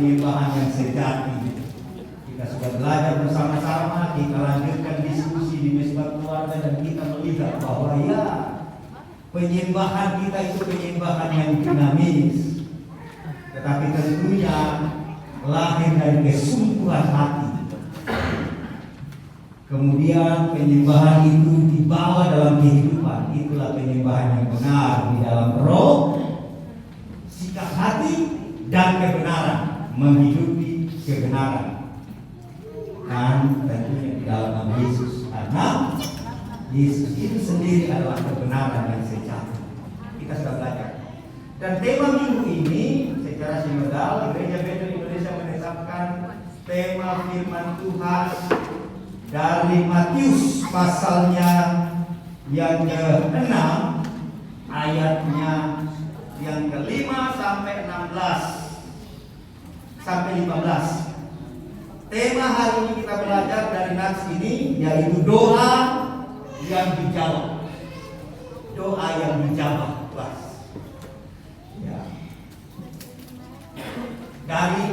penyembahan yang sejati. Kita sudah belajar bersama-sama, kita lanjutkan diskusi di mesbah keluarga dan kita melihat bahwa ya, penyembahan kita itu penyembahan yang dinamis, tetapi tentunya lahir dari kesungguhan hati. Kemudian penyembahan itu dibawa dalam kehidupan. Itulah penyembahan yang benar di dalam roh, sikap hati, dan kebenaran, menghidupi kebenaran. Dan tentunya di dalam nama Yesus, karena Yesus itu sendiri adalah kebenaran yang sejati. Kita sudah belajar. Dan tema minggu ini secara sinodal Gereja Betel Indonesia menetapkan tema firman Tuhan dari Matius pasalnya yang ke-6 ayatnya yang ke-5 sampai 16 sampai 15. Tema hari ini kita belajar dari nats ini yaitu doa yang dijawab. Doa yang dijawab, ya. Dari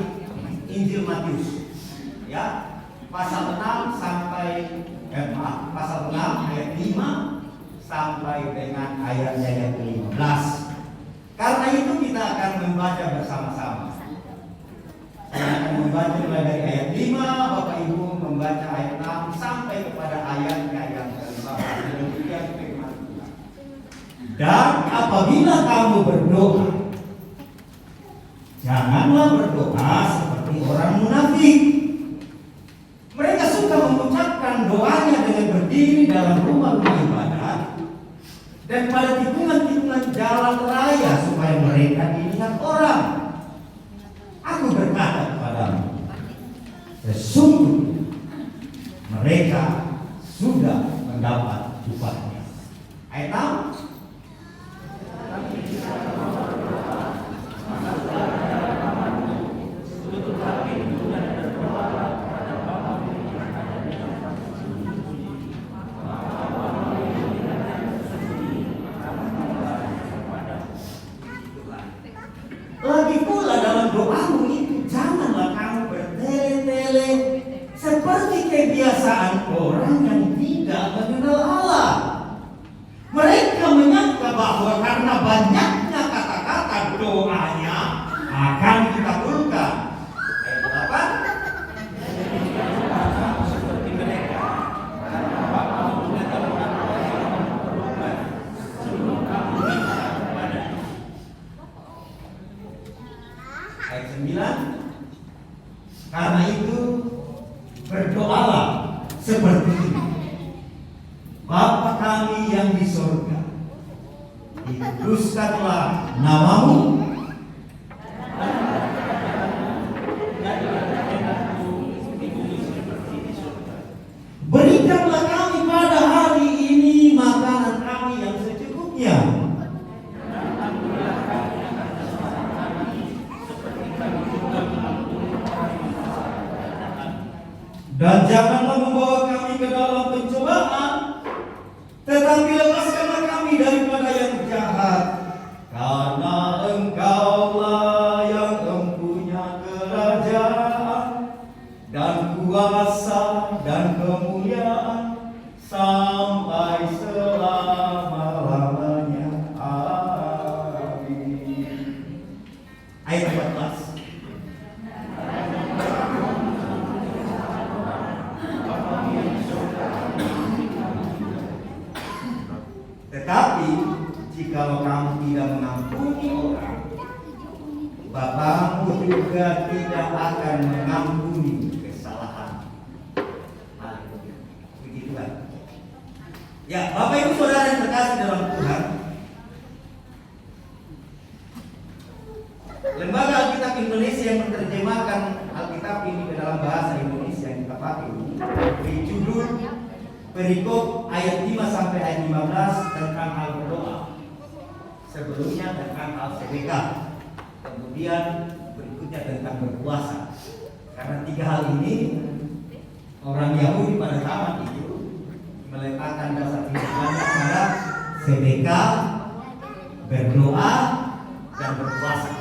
Injil Matius, ya, pasal 6 sampai pasal 6 ayat 5 sampai dengan ayatnya yang ke-15. Karena itu kita akan membaca bersama-sama. Saya akan membaca mulai dari ayat 5, Bapak Ibu membaca ayat 6 sampai kepada ayatnya yang ke-15. Demikian firman Tuhan. Dan apabila kamu berdoa, janganlah berdoa seperti orang munafik. Mereka suka mengucapkan doanya dengan berdiri dalam rumah-rumah ibadat dan pada tikungan-tikungan jalan raya supaya mereka dilihat orang. Aku berkata kepadamu, sesungguhnya mereka sudah mendapat upahnya. Ayat 6. Lagi pula dalam doamu itu janganlah kamu bertele-tele seperti kebiasaan orang yang tidak mengenal Allah. Mereka menyangka bahwa karena banyaknya kata-kata doanya akan dikabulkan. Ayat 8. Ayat 9. Karena itu berdoalah seperti ini. Bapa kami yang di surga, dikuduskanlah namamu. Berikanlah kami pada hari ini makanan kami yang secukupnya. Dan janganlah membawa kami ke dalam pencobaan, tetapi lepaskanlah kami daripada yang jahat. Karena Engkaulah yang mempunyai kerajaan dan kuasa dan kemuliaan sampai selama-lamanya. Amin. Ayat 14. Tetapi jikalau kamu tidak mengampuni orang, Bapamu juga tidak akan mengampuni kesalahan. Haleluya. Begitu kan? Ya, Bapak Ibu Saudara yang terkasih dalam Tuhan, Lembaga Alkitab Indonesia yang menerjemahkan Alkitab ini ke dalam bahasa Indonesia yang kita pakai ini beri judul perikop ayat 5 sampai ayat 15 tentang hal berdoa. Sebelumnya tentang hal sedekah. Kemudian berikutnya tentang berpuasa. Karena 3 hal ini orang Yahudi pada zaman itu meletakkan dasar kehidupannya pada sedekah, berdoa, dan berpuasa.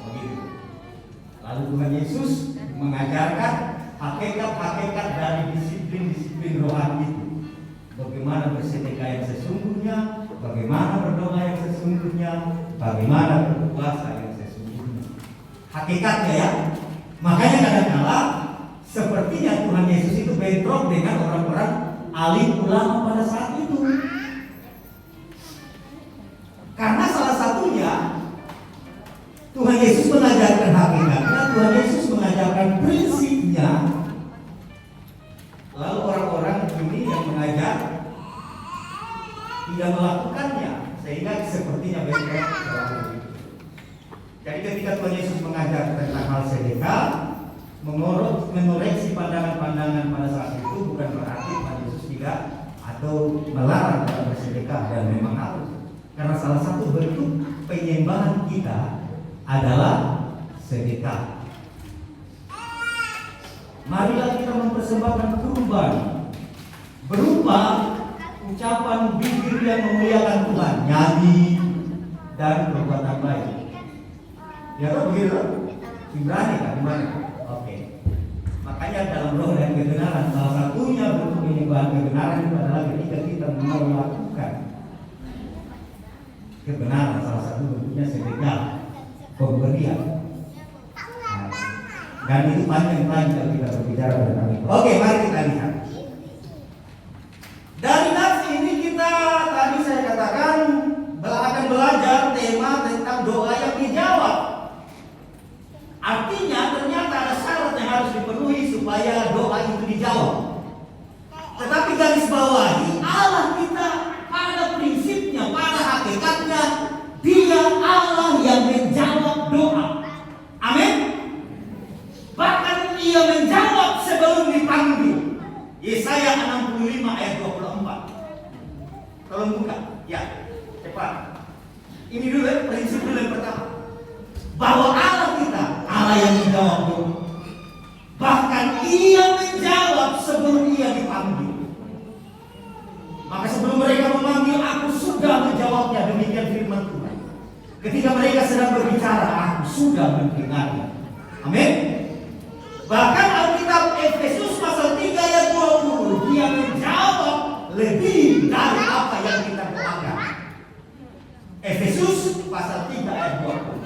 Begitu. Lalu Tuhan Yesus mengajarkan hakikat-hakikat dari disiplin-disiplin rohani itu. Bagaimana bersedekah yang sesungguhnya, bagaimana berdoa yang sesungguhnya, bagaimana berpuasa yang sesungguhnya. Hakikatnya ya. Makanya kadang-kala sepertinya Tuhan Yesus itu bentrok dengan orang-orang alim ulama pada saat itu. Karena salah satunya Tuhan Yesus mengajarkan hakikatnya, Tuhan Yesus mengajarkan prinsipnya. Lalu orang-orang ini yang mengajar tidak melakukannya, sehingga sepertinya bentrok. Jadi ketika Tuhan Yesus mengajar tentang hal sedekah, mengoreksi pandangan-pandangan pada saat itu, bukan berarti Tuhan Yesus tidak atau melarang dalam bersedekah, dan memang harus. Karena salah satu bentuk penyembahan kita adalah sedekah. Marilah kita mempersembahkan kurban berupa ucapan bibir yang memuliakan Tuhan, nyanyi dan perbuatan baik. Ya kan begitu? Ibrani kan? Gimana? Oke. Makanya dalam roh dan kebenaran, salah satunya bentuk penyembahan kebenaran itu adalah ketika kita melakukan kebenaran. Salah satu bentuknya sedekah, pemberian. Dan itu panjang kalau kita berbicara tentang itu. Oke, mari kita lihat. Dari nats ini kita tadi saya katakan akan belajar tema tentang doa yang dijawab. Artinya ternyata ada syarat yang harus dipenuhi supaya doa itu dijawab. Tetapi garis bawahi, Allah kita pada prinsipnya, pada hakikatnya, Dia Allah yang menjawab doa. Amin. Bahkan Ia menjawab sebelum dipanggil. Yesaya 65 ayat 24. Tolong buka. Ya, cepat. Ini dulu prinsip dulu yang pertama. Bahwa Allah kita, Allah yang menjawab doa. Bahkan Ia menjawab sebelum Ia dipanggil. Maka sebelum mereka memanggil, aku sudah menjawabnya, demikian firman Tuhan. Ketika mereka sedang berbicara, aku sudah mendengarnya. Amin. Bahkan Alkitab Efesus pasal 3 ayat 20, Dia menjawab lebih dari apa yang kita doakan. Efesus pasal 3 ayat 20.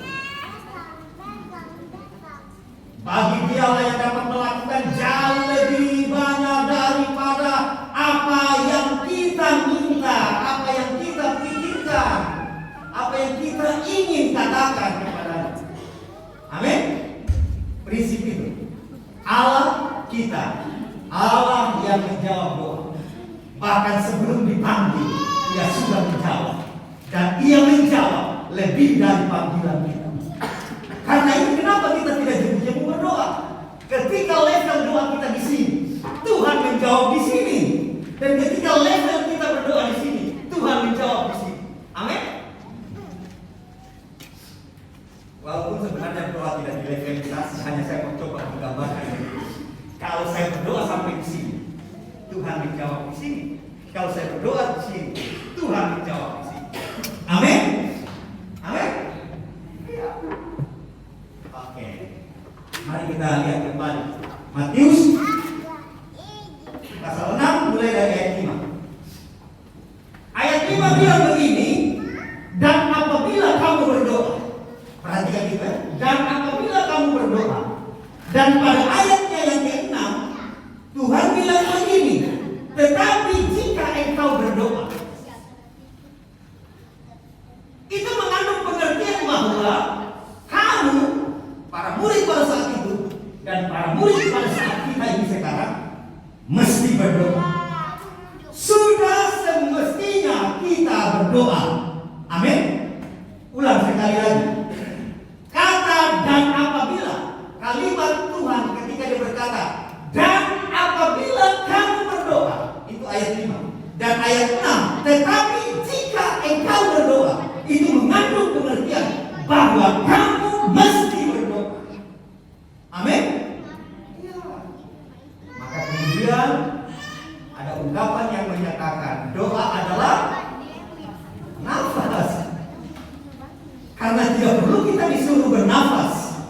Bagi Dialah yang dapat melakukan jauh lebih banyak daripada apa yang kita minta, apa yang kita pikirkan, apa yang kita ingin katakan kepada-Nya. Amin. Prinsip itu. Allah kita, Allah yang menjawab doa. Bahkan sebelum dipanggil, Ia sudah menjawab. Dan Ia menjawab lebih dari panggilan kita. Karena itu kenapa kita tidak jemu-jemu berdoa? Ketika level doa kita di sini, Tuhan menjawab di sini. Dan ketika level kita berdoa di sini, Tuhan menjawab di sini. Amin. Walaupun sebenarnya doa tidak dilevelisasi, hanya saya mencoba menggambarkan ini. Kalau saya berdoa sampai di sini, Tuhan menjawab di sini. Kalau saya berdoa di sini, Tuhan menjawab di sini. Amin. Amin. Ya. Oke. Mari kita lihat kembali Matius pasal 6 mulai dari ayat 5. Ayat 5 bilang begini, dan apabila kamu berdoa, perhatikan kita, dan apabila kamu berdoa, dan pada ayatnya yang ke-6 Tuhan bilang begini, tetapi jika engkau berdoa, itu mengandung pengertian bahwa kamu, para murid pada saat itu dan para murid pada saat kita ini sekarang, mesti berdoa. Sudah semestinya kita berdoa. Amin. Ulang sekali lagi. Kata dan apabila, kalimat Tuhan ketika Dia berkata, dan apabila kamu berdoa, itu ayat 5. Dan ayat 6, tetapi jika engkau berdoa, itu mengandung pengertian bahwa kamu mesti berdoa. Amin. Ya. Maka kemudian ada ungkapan yang menyatakan doa adalah nafas. Karena tidak perlu kita disuruh bernafas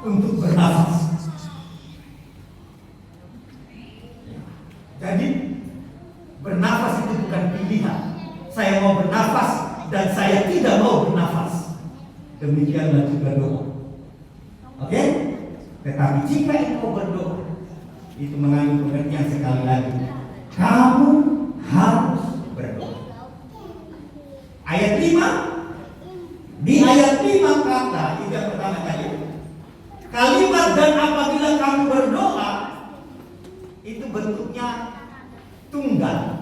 untuk bernafas. Bernafas itu bukan pilihan. Saya mau bernafas dan saya tidak mau bernafas. Demikianlah juga doa. Oke? Tetapi jika engkau berdoa, itu mengandung pengertian sekali lagi. Kamu harus berdoa. Ayat 5. Di ayat 5 kata, itu yang pertama tadi. Kalimat dan apabila kamu berdoa, itu bentuknya tunggal.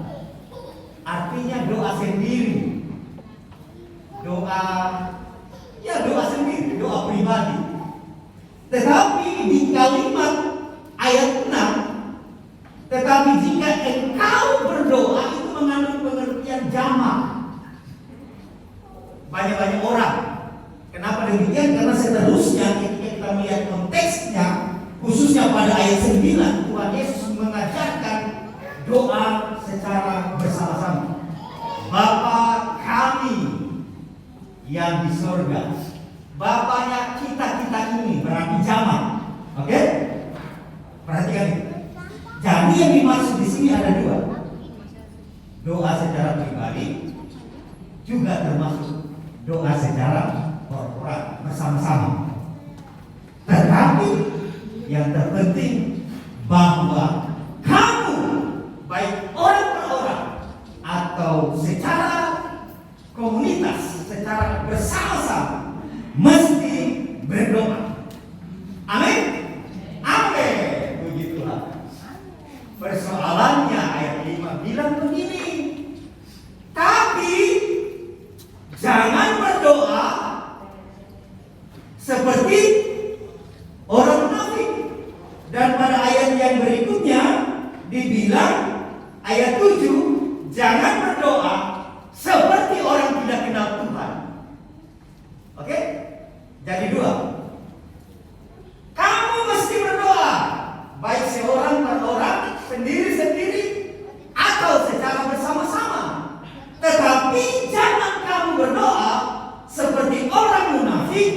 Artinya doa sendiri. Doa sendiri, doa pribadi. Tetapi di kalimat ayat 6, tetapi jika engkau berdoa, itu mengandung pengertian jamak. Banyak-banyak orang. Kenapa demikian? Karena seterusnya ketika kita melihat konteksnya, khususnya pada ayat 9, Tuhan Yesus mengajarkan doa secara bersama-sama. Bapa kami yang di surga. Bapaknya kita ini berarti jamak. Oke? Perhatikan ini. Jadi yang dimaksud di sini ada dua. Doa secara pribadi juga termasuk doa secara korporat bersama-sama. Tetapi yang terpenting bahwa kamu, baik orang per orang atau secara komunitas, secara bersama-sama, mesti berdoa. Amin. Amin. Puji Tuhan. Persoalannya ayat 5 bilang begini. Tapi jangan berdoa seperti orang munafik. Dan pada ayat yang berikutnya dibilang ayat 7, jangan berdoa seperti orang tidak kenal Tuhan. Oke? Jadi dua. Kamu mesti berdoa, baik seorang per orang, sendiri-sendiri, atau secara bersama-sama. Tetapi jangan kamu berdoa seperti orang munafik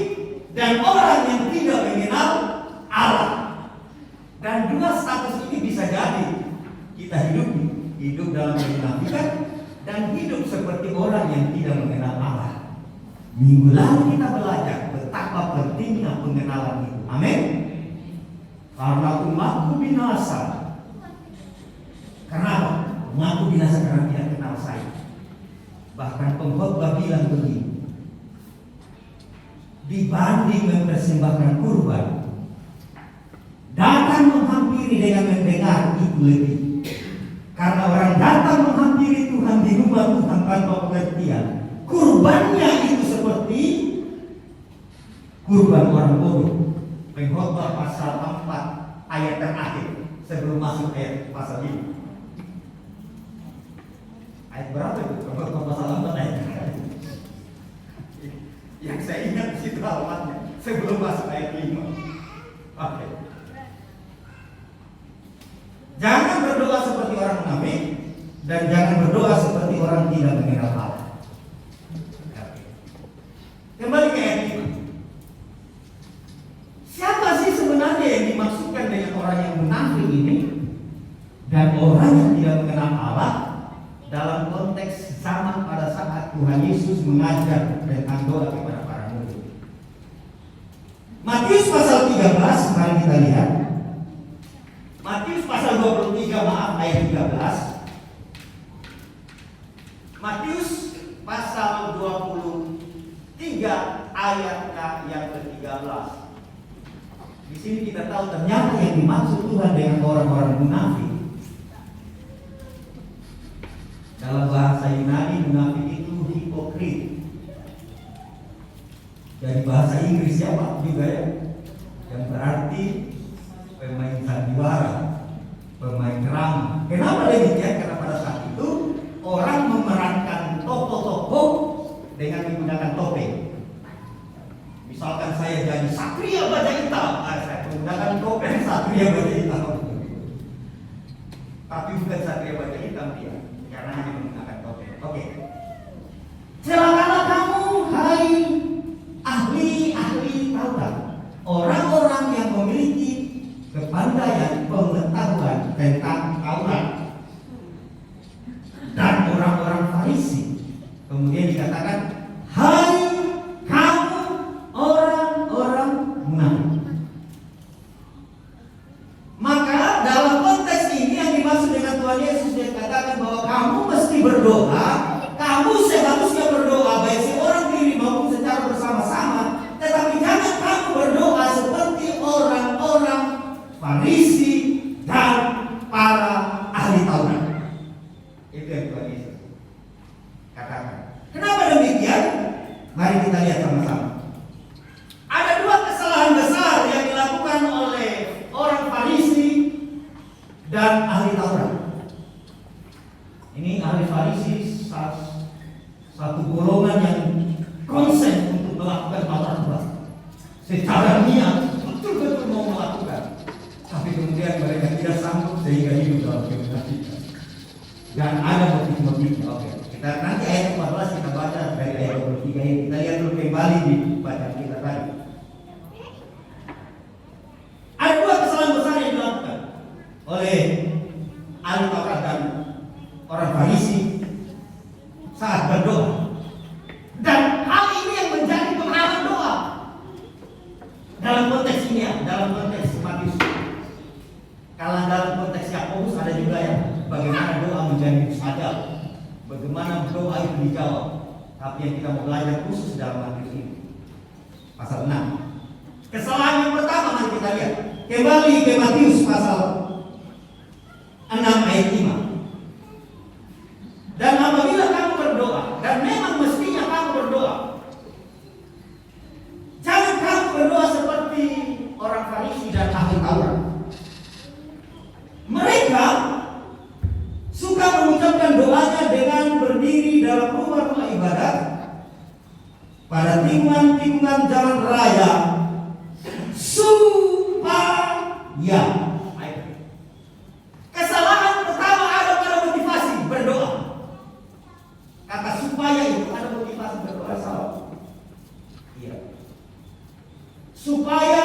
dan orang yang tidak mengenal Allah. Dan dua status ini bisa jadi kita hidup dalam kemunafikan dan hidup seperti orang yang tidak mengenal Allah. Minggu lalu kita belajar betapa pentingnya pengenalan itu. Amin. Karena umatku binasa. Kenapa? Umatku binasa karena tidak kenal saya. Bahkan pengkhotbah bilang begini, dibanding mempersembahkan kurban, datang menghampiri dengan mendengar itu lebih. Karena orang datang menghampiri Tuhan di rumah Tuhan tanpa pengertian, kurbannya itu seperti kurban orang bodoh. Pengkhotbah pasal 4 ayat terakhir sebelum masuk ayat pasal ini. Ayat berapa itu? Pengkhotbah pasal 4 ayat terakhir. Yang saya ingat di situ alamatnya sebelum masuk ayat 5. Oke. Jangan berdoa seperti orang munafik dan jangan berdoa seperti orang tidak mengenal Allah. Kembali ke ayat 5. Siapa sih sebenarnya yang dimaksudkan dengan orang yang munafik ini dan orang yang tidak mengenal Allah dalam konteks zaman pada saat Tuhan Yesus mengajar tentang doa kepada para murid? Matius pasal 13, mari kita lihat. Matius pasal 23, ayat 13. Matius pasal 23 ayat yang ke-13. Di sini kita tahu ternyata yang dimaksud Tuhan dengan orang-orang munafik. Dalam bahasa Yunani munafik itu hipokrit. Dari bahasa Inggris siapa juga ya, yang berarti pemain sandiwara, pemain drama. Kenapa demikian? Karena pada saat itu orang memerankan tokoh-tokoh dengan menggunakan topeng. Misalkan saya jadi Satria Baja Hitam, saya menggunakan topeng Satria Baja Hitam. Tapi bukan Satria Baja Hitam dia, karena hanya menggunakan topeng. Oke. Celakalah kamu, hai ahli-ahli Taurat, orang-orang yang memiliki kepandaian pengetahuan tentang Taurat. Katakan, hai kamu orang-orang munafik. Maka dalam konteks ini yang dimaksud dengan Tuhan Yesus, dia katakan bahwa kamu mesti berdoa. Kamu seharusnya berdoa baik seorang diri maupun secara bersama-sama. Tetapi jangan kamu berdoa seperti orang-orang Farisi dan para ahli Taurat. Itu yang Tuhan Yesus katakan. Kenapa demikian? Mari kita lihat sama-sama. Ada dua kesalahan besar yang dilakukan oleh orang Farisi dan ahli Taurat. Ini ahli Farisi satu golongan yang konsen untuk melakukan Taurat secara niat, betul-betul mau melakukan. Tapi kemudian mereka tidak sanggup sehingga hidup dalam kemunafikan. Dan ada motif-motifnya. Oke. Kita nanti ayat 14 kita baca dari ayat 23 ini. Kita lihat dulu kembali di bacaan kita tadi. Ada dua kesalahan besar yang dilakukan oleh ahli Taurat dan orang Farisi saat berdoa. Dan hal ini yang menjadi penghalang doa. Dalam konteks ini ya, dalam konteks Matius. Kalau dalam konteks Yakobus ada juga ya, bagaimana doa menjadi mustajab, bagaimana doa itu dijawab. Tapi yang kita mau belajar khusus dalam Matius ini, pasal 6. Kesalahan yang pertama mari kita lihat. Kembali ke Matius pasal 6 ayat 5. Dan apabila kamu berdoa, dan memang mestinya kamu berdoa, jangan kamu berdoa seperti orang Farisi dan ahli Taurat. Mereka suka mengucapkan doanya dengan berdiri dalam rumah-rumah ibadat pada tikungan-tikungan jalan raya supaya. Kesalahan pertama ada pada motivasi berdoa. Kata supaya itu ada motivasi berdoa salah. Iya. Supaya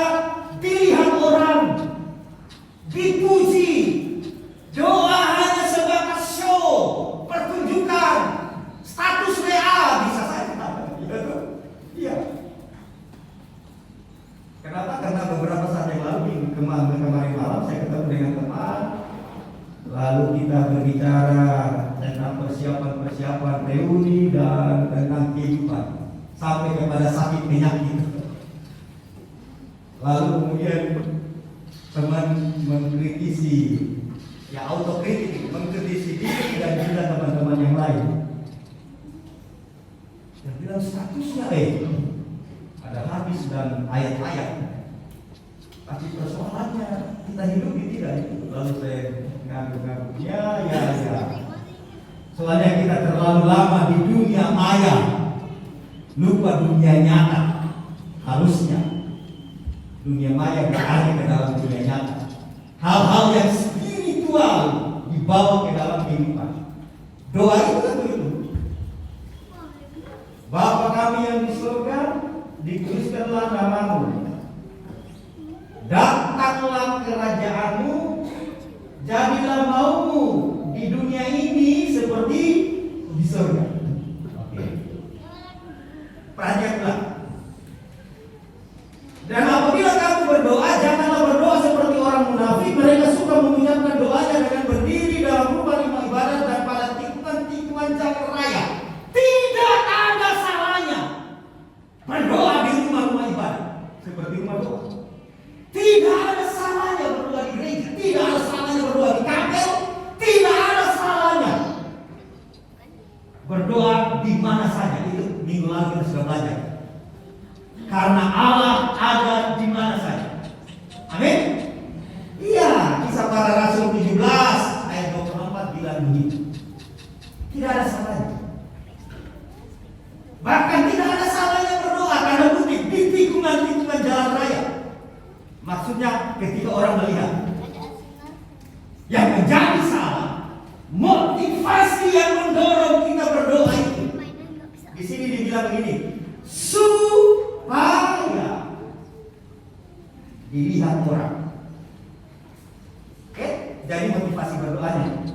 dilihat orang, dipuji. Doa hanya sebatas show, pertunjukan, status WA bisa saya katakan. Iya. Kenapa? Karena beberapa saat yang lalu kemarin malam saya ketemu dengan teman. Lalu kita berbicara tentang persiapan reuni dan tentang kehidupan sampai kepada sakit penyakit. Lalu kemudian teman mengkritisi, ya autokritik, mengkritisi diri dan juga teman-teman yang lain. Dan bilang statusnya ada hadis dan ayat-ayat. Tapi persoalannya kita hidup tidak itu. Lalu saya ngaku-ngaku ya. Soalnya kita terlalu lama di dunia maya, lupa dunia nyata. Harusnya dunia maya beralih ke dalam dunia nyata. Hal-hal yang spiritual dibawa ke dalam kehidupan. Doa itu kan begitu. Bapa kami yang di surga, dikuduskanlah namamu. Datanglah kerajaanmu, jadilah maumu di dunia ini seperti di surga. Oke. Perhatikanlah. Dan apabila kamu berdoa, janganlah berdoa seperti orang munafik. Mereka suka mengucapkan doanya dengan berdiri dalam rumah-rumah ibadat dan pada tikungan-tikungan jalan raya. Tidak ada salahnya berdoa di rumah-rumah ibadat seperti rumah doa. Tidak ada salahnya berdoa di gereja. Tidak ada salahnya berdoa di kapel. Tidak ada salahnya berdoa di mana saja. Itu minggu lalu kita sudah belajar. Karena Allah ada di mana saja. Amin. Iya, Kisah Para Rasul 17 ayat 24 bilang begitu. Tidak ada salahnya. Bahkan tidak ada salahnya berdoa karena bukti di tikungan-tikungan jalan raya. Maksudnya ketika orang melihat. Yang menjadi salah, motivasi yang mendorong kita berdoa itu. Di sini dibilang begini, supaya dilihat orang. Oke, jadi motivasi berdoanya.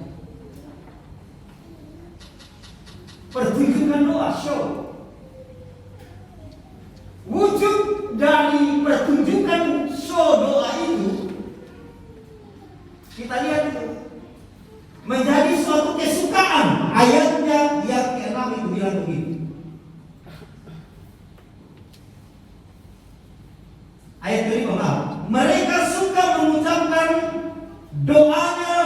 Pertunjukan doa, show. wujud dari pertunjukan show doa itu, kita lihat itu menjadi suatu kesukaan. Ayatnya yang ke-6 itu bilang begitu. Ayat ke-5, mereka suka mengucapkan doanya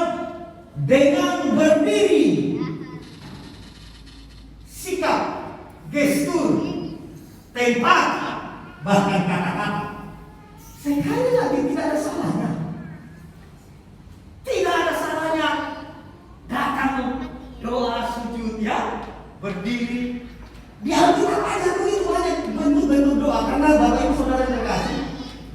dengan berdiri, sikap, gestur, tempat, bahkan kata-kata. Sekali lagi tidak ada salahnya. Tidak ada salahnya datang doa sujud ya, berdiri. Di Alkitab aja begitu banyak bentuk-bentuk doa. Karena Bapak Ibu Saudara yang terkasih,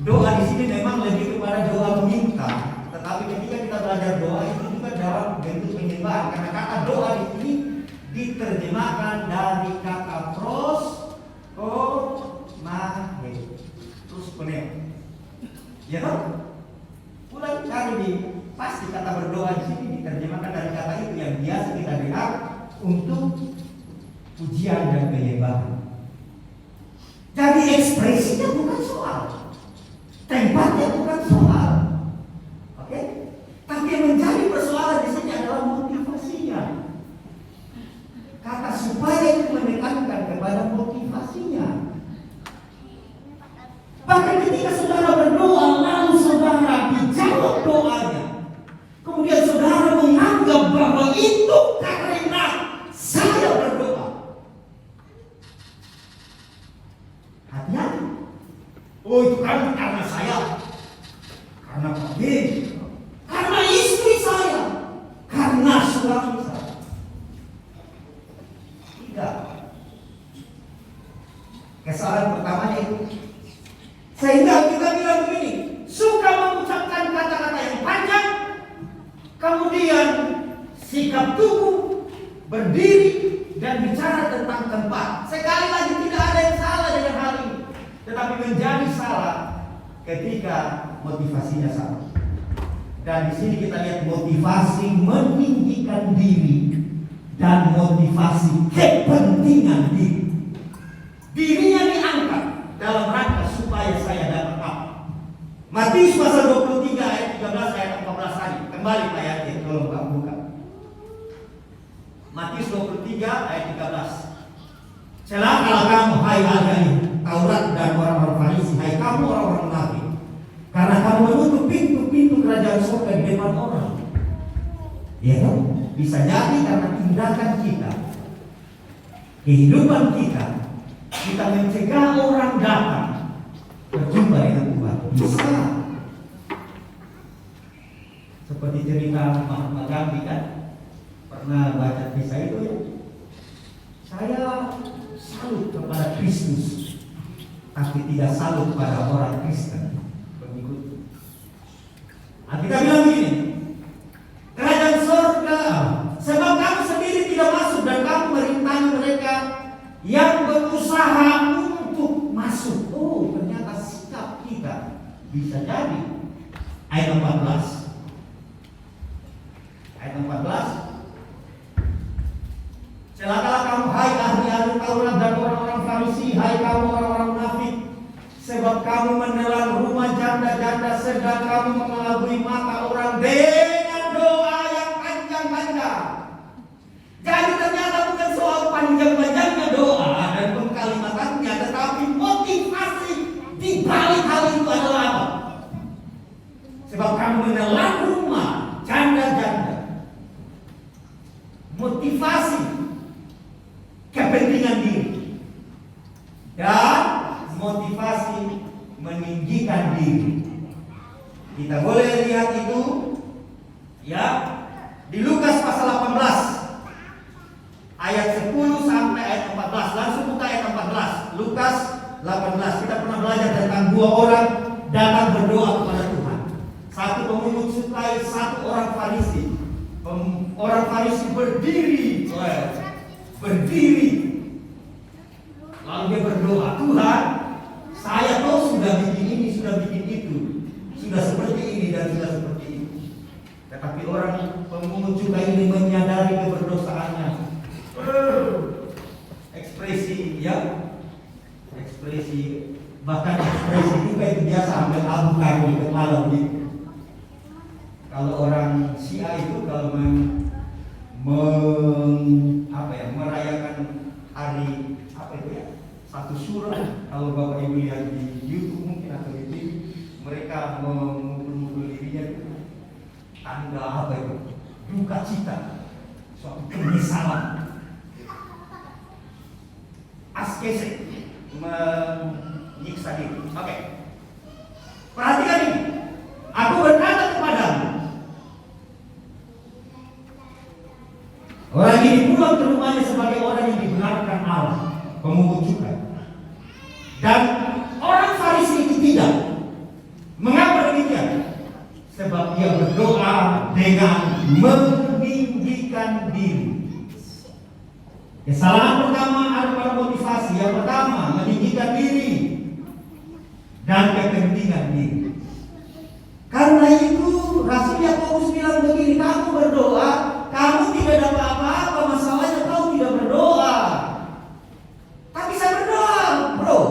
doa di sini memang lebih kepada doa meminta. Tetapi ketika kita belajar doa itu juga dalam bentuk penyembahan. Karena kata doa di sini diterjemahkan dari kata terus penuh. Ya kan? Ulang cari di pasti kata berdoa di sini diterjemahkan dari kata itu yang biasa kita dengar untuk pujian dan penyembahan. Jadi ekspresinya bukan soal, tempatnya bukan soal, oke? Tapi yang menjadi persoalan di sini adalah motivasinya. Kata supaya itu menekankan kepada motivasinya. Bahkan ketika saudara berdoa, lalu saudara dijawab doanya, kemudian saudara menganggap bahwa itu karena saya berdoa. Hati-hati. Oh, itu kan karena saya, karena Pak B, karena istri saya, karena suami saya. Tidak. Kesalahan pertamanya itu. Sehingga kita bilang begini, suka mengucapkan kata-kata yang panjang, kemudian sikap tubuh, berdiri, dan bicara tentang tempat. Sekali lagi tidak ada yang salah dengan hal ini, tetapi menjadi salah ketika motivasinya salah. Dan di sini kita lihat motivasi meninggikan diri dan motivasi kepentingan diri. Dirinya diangkat dalam rangka supaya saya dapat apa? Matius pasal 23 ayat 13 ayat 14 tadi. Kembali ayatnya, tolong Pak buka. Matius 23 ayat 13. Celakalah kamu hai ahli Taurat dan orang-orang Farisi, hai kamu orang-orang munafik, karena kamu menutup pintu-pintu kerajaan surga di depan orang. Ya kan? Bisa jadi karena tindakan kita, kehidupan kita mencegah orang datang berjumpa dengan Tuhan. Bisa. Seperti cerita Mahatma Gandhi kan, pernah baca kisah itu ya. Saya salut kepada Kristus, tapi tidak salut pada orang Kristen pengikut. Nah, kita bilang begini, kerajaan surga, sebab kamu sendiri tidak masuk dan kamu merintangi mereka yang berusaha untuk masuk. Oh, ternyata sikap kita bisa jadi. Ayat 14. Ayat 14. Celakalah kamu hai ahli-ahli Taurat dan orang-orang Farisi, hai kamu orang-orang munafik, sebab kamu menelan rumah janda-janda sedang kamu mengelabui mata orang dengan doa yang panjang-panjang. Jadi ternyata bukan soal panjang-panjangnya doa dan pengkalimatannya, tetapi motivasi di balik hal itu adalah apa? Sebab kamu menelan rumah janda-janda. Motivasi kepentingan diri dan motivasi meninggikan diri. Kita boleh lihat itu ya di Lukas pasal 18 ayat 10 sampai ayat 14. Langsung buka ayat 14. Lukas 18. Kita pernah belajar tentang dua orang datang berdoa kepada Tuhan. Satu pemungut cukai, satu orang Farisi. Orang Farisi berdiri, lalu dia berdoa, Tuhan, saya tahu sudah bikin ini, sudah bikin itu, sudah seperti ini dan sudah seperti itu. Tetapi orang pemungut cukai ini menyadari keberdosaannya. Ekspresi merayakan hari apa itu ya? Satu surah. Kalau Bapak Ibu lihat di YouTube mungkin atau di TV, mereka memukul dirinya itu tanda apa itu? Duka cita, suatu penyesalan. Askese menyiksa diri. Oke. Perhatikan ini. Aku berkata kepadamu, orang ini pulang ke rumahnya sebagai orang yang dibenarkan Allah, pemungut cukai. Dan orang Farisi itu tidak. Mengapa demikian? Sebab dia berdoa dengan meninggikan diri. Kesalahan pertama adalah motivasi. Yang pertama, meninggikan diri dan kepentingan diri. Karena itu Rasul Yakobus bilang begini, kamu berdoa, kamu tidak dapat apa-apa, masalahnya kau tidak berdoa. Tapi saya berdoa, bro.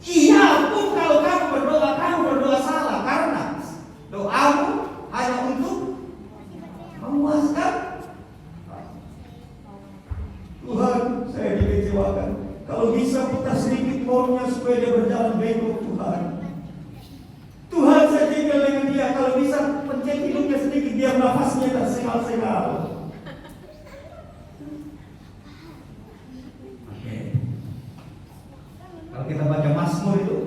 Iya, pun kalau kamu berdoa salah, karena doamu hanya untuk memuaskan Tuhan. Saya dikecewakan. Kalau bisa putar sedikit motornya supaya dia berjalan bengkok, Tuhan. Tuhan, saya tinggal dengan dia. Kalau bisa pencet hidungnya sedikit, biar nafasnya tersengal-sengal. Oke. Kalau kita baca Mazmur itu,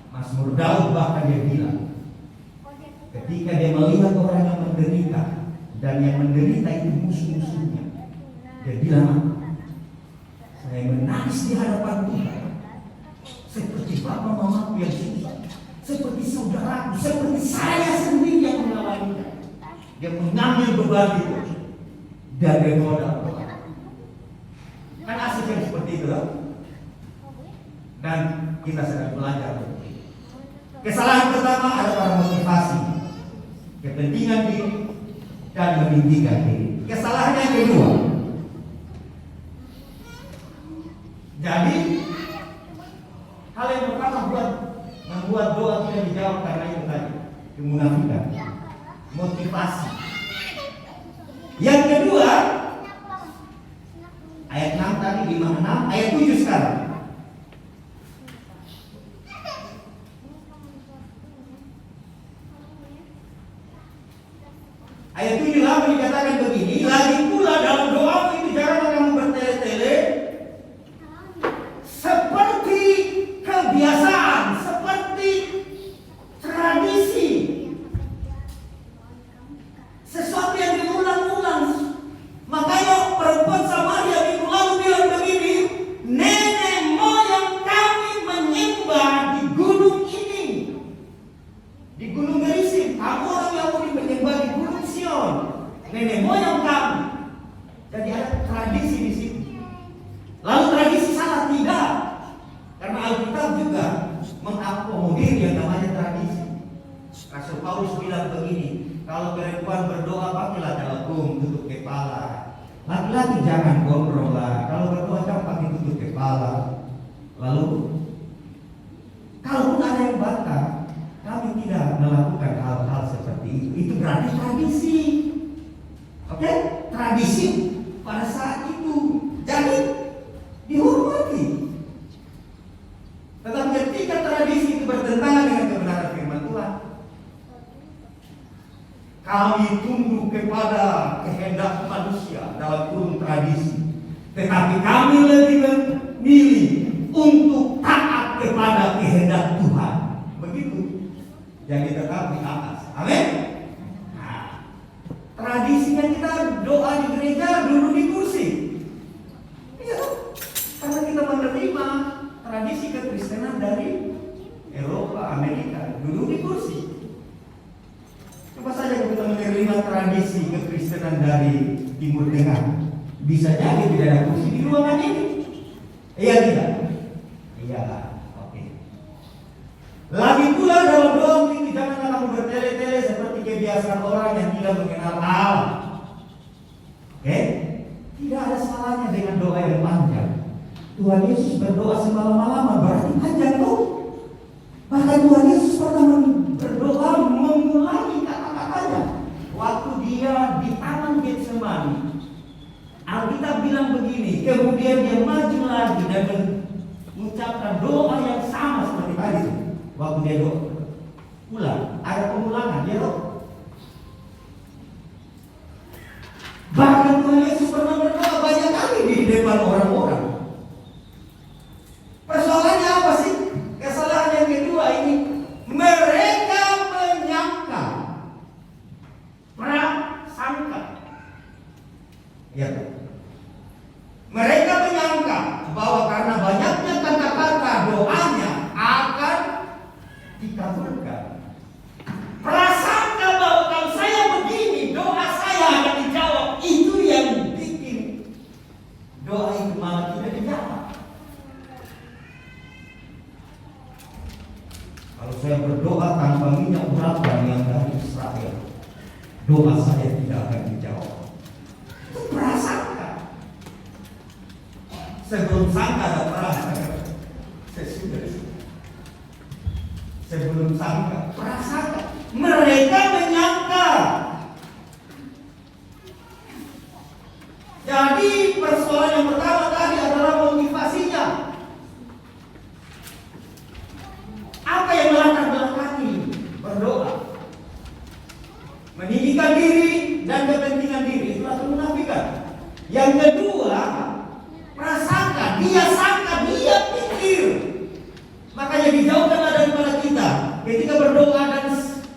Mazmur Daud bahkan dia bilang, ketika dia melihat orang yang menderita dan yang menderita itu musuh-musuhnya, dia bilang, saya menangis di hadapan Tuhan seperti bapak mamaku yang susah, seperti saudaraku, seperti saya sendiri yang mengalaminya. Dia mengambil beban itu dan dia modal. Kan asik yang seperti itu lah. Dan kita sedang belajar. Kesalahan pertama adalah motivasi, kepentingan diri dan meninggikan diri. Kesalahan yang kedua, jadi hal yang pertama membuat doa tidak dijawab karena itu tadi, kemunafikan, motivasi. Yang kedua, ayat 6 tadi, 5-6, ayat 7 sekarang. Ayat 7 lalu dikatakan begini, lagi pula dalam doa itu janganlah kamu bertele-tele seperti kebiasaan, seperti tradisi, sesuatu yang diulang-ulang. Makanya perempuan Samaria minggu lalu bilang begini, nenek moyang kami menyembah di gunung ini, di gunung Gerizim. Kamu orang Yahudi menyembah di gunung Sion, nenek moyang kami. Jadi ada tradisi di situ. Lalu tradisi salah tidak? Karena Alkitab juga mengakomodir yang namanya tradisi. Rasul Paulus bilang begini, kalau perempuan berdoa pakailah jalabung, tutup kepala. Laki-laki jangan gondrong lah. Kalau berdoa jangan pakai tutup kepala. Lalu, kalaupun ada yang bantah, kami tidak melakukan hal-hal seperti itu. Itu berarti tradisi. Oke? Tradisi pada saat itu. Jadi dihormati. Tetapi ketika tradisi itu bertentangan dengan kebenaran firman Tuhan, kami tunduk kepada kehendak manusia dalam kurung tradisi, tetapi kami lebih memilih untuk taat kepada kehendak Tuhan. Begitu yang tetap di atas. Amin. Nah, tradisinya kita doa di gereja, duduk di kursi. Iya, karena kita menerima tradisi kekristenan dari Eropa, Amerika, duduk di kursi. Coba saja kita menerima tradisi kekristenan dari Timur Tengah, bisa jadi tidak ada kursi di ruangan ini. Iya tidak? Iya, oke. Lagi pula dalam doa ini janganlah kamu bertele-tele seperti kebiasaan orang yang tidak mengenal Allah. Oke? Tidak ada salahnya dengan doa yang panjang. Tuhan Yesus berdoa semalam-malaman, berarti panjang tuh. Bahkan Tuhan Yesus pernah berdoa mengulangi kata-katanya waktu dia di taman Getsemani. begini, kemudian dia maju lagi dan mengucapkan doa yang sama seperti tadi itu. Waktu dia doa ulang, ada pengulangan dia doa. Bahkan Tuhan Yesus pernah berdoa banyak kali di depan orang-orang. Persoalannya apa sih? Kesalahan yang kedua ini, mereka menyangka, prasangka. Ya, mereka menyangka bahwa karena banyaknya kata-kata doanya akan dikabulkan. Prasangka bahwa kalau saya begini, doa saya akan dijawab. Itu yang bikin doa itu malah tidak dijawab. Kalau saya berdoa tanpa minyak urapan yang dari Israel, doa saya tidak akan dijawab. Itu prasangka. Sebelum sangka ada prasangka. Sebelum sangka, prasangka. Mereka menyangka. Jadi persoalan yang pertama tadi adalah motivasinya. Apa yang melatar belakangi berdoa? Meninggikan diri dan kepentingan diri, itulah kemunafikan. Yang kedua, prasangka. Dia sangka, dia pikir. Makanya dijauhkanlah daripada kita ketika berdoa dan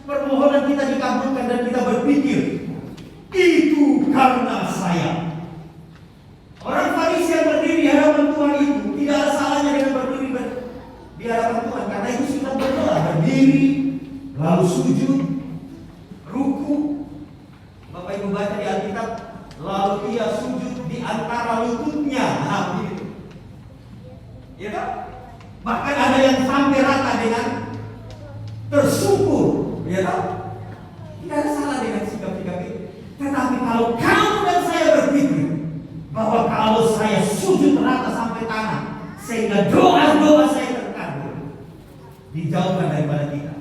permohonan kita dikabulkan dan kita berpikir, itu karena saya. Orang Farisi yang berdiri di hadapan Tuhan itu tidak ada salahnya dengan berdiri di hadapan Tuhan, karena itu sudah berdoa, berdiri lalu sujud, ruku. Bapak Ibu baca di Alkitab, lalu ia sujud di antara lututnya. Nah, begitu. Ya kan? Bahkan ada yang sampai rata dengan tersungkur, ya kan? Tidak ada salah dengan sikap-sikap itu. Tetapi kalau kamu dan saya berpikir bahwa kalau saya sujud rata sampai tanah sehingga doa-doa saya terkabul, dijauhkan daripada kita.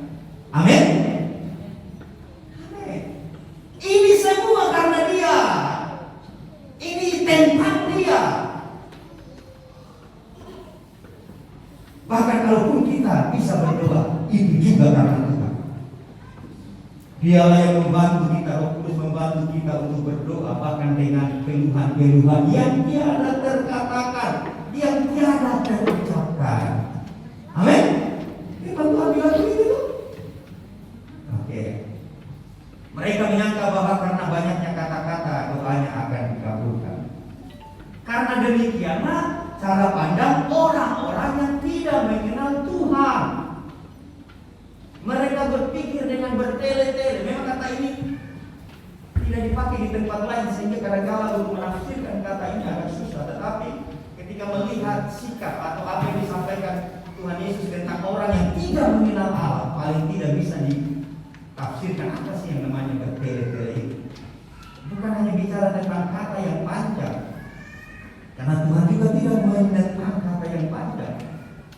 Amin. Amin. Ini semua karena dia. Ini tentang dia. Bahkan kalaupun kita bisa berdoa, itu juga karena Tuhan. Dialah yang membantu kita, Roh Kudus membantu kita untuk berdoa, bahkan dengan keluhan-keluhan yang tiada terkatakan, yang tiada terucapkan. Amin. Firman Tuhan bilang begitu. Oke. Mereka menyangka bahwa karena banyaknya kata-kata doanya akan dikabulkan. Karena demikianlah cara pandang orang-orang yang tidak mengenal Tuhan. Mereka berpikir dengan bertele-tele. Memang kata ini tidak dipakai di tempat lain, sehingga kadang-kala untuk menafsirkan kata ini agak susah. Tetapi ketika melihat sikap atau apa yang disampaikan Tuhan Yesus tentang orang yang tidak mengenal Allah, paling tidak bisa ditafsirkan apa sih yang namanya bertele-tele itu. Bukan hanya bicara tentang kata yang panjang, karena Tuhan juga tidak menentang kata yang panjang.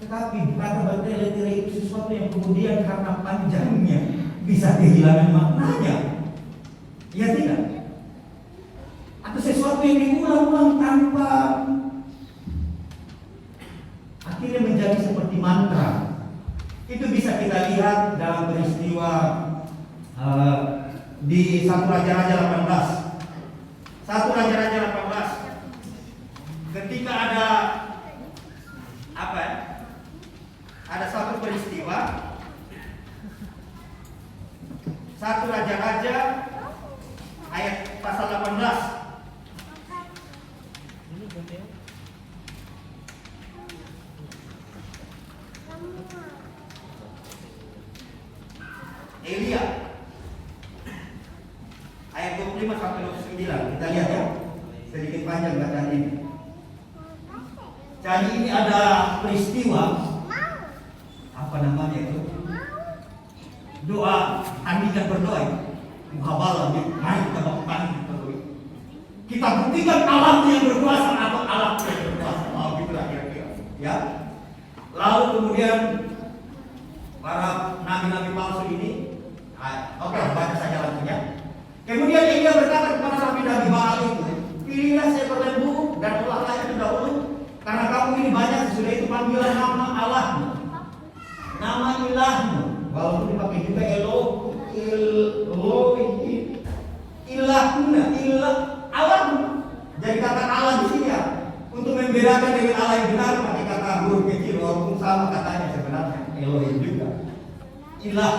Tetapi kata bertele-tele itu sesuatu yang kemudian karena panjangnya bisa kehilangan maknanya. Ya tidak? Atau sesuatu yang diulang-ulang tanpa akhirnya menjadi seperti mantra. Itu bisa kita lihat dalam peristiwa di 1 Raja-Raja 18. 1 Raja-Raja 18. Ketika ada apa ya? Ada satu peristiwa 1 Raja-Raja ayat pasal 18. Elia ayat 25 sampai 29. Kita lihat ya. Sedikit panjang bacaan ini. Jadi ini ada peristiwa apa namanya itu? Doa, tandingan berdoa itu. Muhabalah, mari kita lakukan itu. Kita buktikan Allah yang berkuasa atau Allah yang berkuasa. Oh, gitulah kira-kira. Ya. Lalu kemudian para nabi-nabi palsu ini, oke, baca saja langsung ya. Kemudian Elia berkata kepada nabi-nabi Baal itu, pilihlah seekor lembu dan olahlah panggilan nama Allahmu, nama ilahmu, walaupun dipakai juga ilahuna, ilah Allahmu. Jadi kata Allah di sini ya, untuk membedakan dengan Allah yang benar pakai kata huruf kecil, walaupun sama katanya sebenarnya Elohim juga, ilah.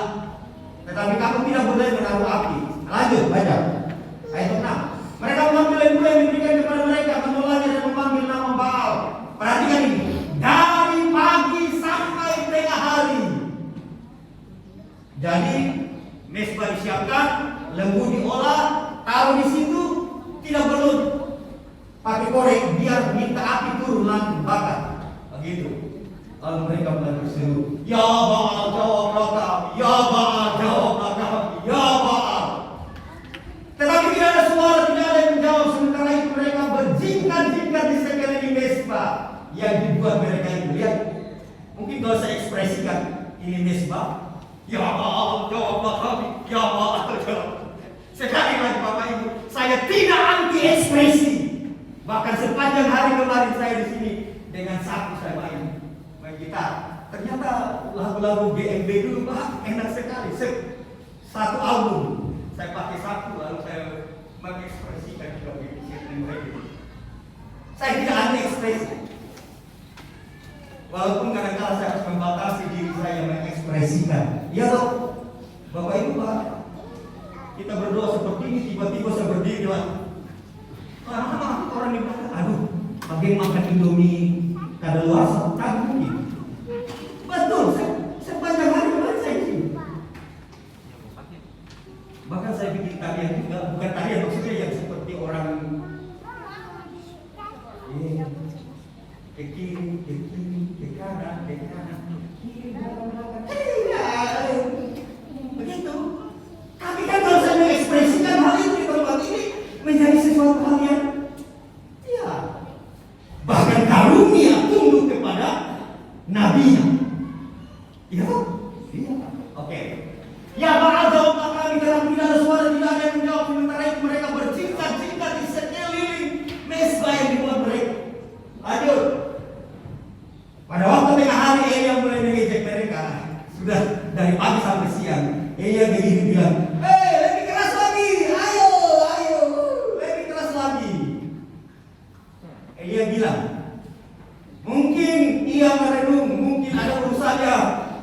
Tetapi kamu tidak boleh menaruh api. Lanjut baca ayat 6. Mereka memanggil lembu yang diberikan kepada mereka, menolaknya dan memanggil nama Baal. Perhatikan ini, dari pagi sampai tengah hari. Jadi mesbah disiapkan, lembu diolah, taruh di situ, tidak perlu pakai korek, biar minta api turun langsung bakar. Begitu. Lalu mereka mulai berseru, ya Baal jawablah kami, ya Baal jawablah kami, ya Baal. Tetapi tidak ada suara, tidak ada yang menjawab. Sementara itu mereka berjingkat-jingkat di sekeliling mesbah yang dibuat mereka itu. Lihat, mungkin kalau saya ekspresikan ini mesbah, ya Baal jawablah kami, ya Baal jawab. Sekali lagi Bapak Ibu, saya tidak anti ekspresi. Bahkan sepanjang hari kemarin saya di sini dengan sapu saya main gitar. Ternyata lagu-lagu GMB dulu Pak enak sekali. Satu album saya pakai sapu lalu saya mengekspresikan juga begini. Saya tidak anti ekspresi. Walaupun kadang-kadang saya harus membatasi diri saya mengekspresikan. Ya toh, Bapak Ibu Pak, kita berdoa seperti ini, tiba-tiba saya berdiri lagi. Orang di belakang, aduh, bagian makan Indomie kadaluarsa, kan mungkin. Betul, sepanjang hari kemarin saya ini. Bahkan saya bikin tarian juga, bukan tarian maksudnya yang seperti orang ke kiri, ke kanan, kiri, belakang. Begitu. Tapi kan kalau saya mengekspresikan hal itu di tempat ini menjadi sesuatu hal yang bahkan karunia tunduk kepada nabinya. Iya toh? Iya. Oke. Ya Baal jawablah kami, dalam tidak ada suara, tidak ada yang menjawab. Sementara itu mereka berjingkat-jingkat di sekeliling mesbah yang dibuat mereka. Lanjut. Pada waktu tengah hari Elia mulai mengejek mereka. Sudah dari pagi sampai siang. Elia begitu bilang, lebih keras lagi, ayo, lebih keras lagi. Elia bilang, mungkin ia merenung, mungkin ada urusannya,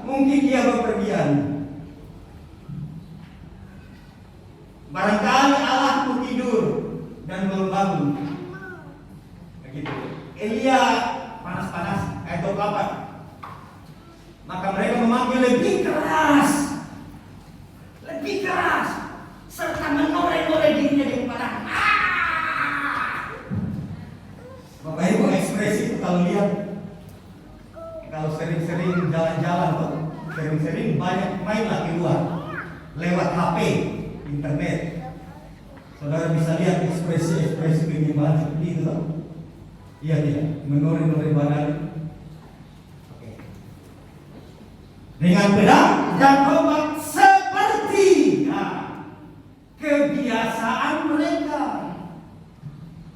mungkin ia bepergian. Barangkali Allahku tidur dan belum bangun. Begitu. Elia panas-panas, ayat 28. Maka mereka memanggil lebih keras, serta menoreh-noreh dirinya di padang. Bapak Ibu, ekspresi itu kalau lihat, kalau sering-sering jalan-jalan, sering-sering banyak mainlah keluar lewat HP, internet. Saudara bisa lihat ekspresi bagaimana seperti itu, toh? Iya tidak, menoreh-noreh badan. Oke. Dengan pedang dan tombak seperti kebiasaan mereka,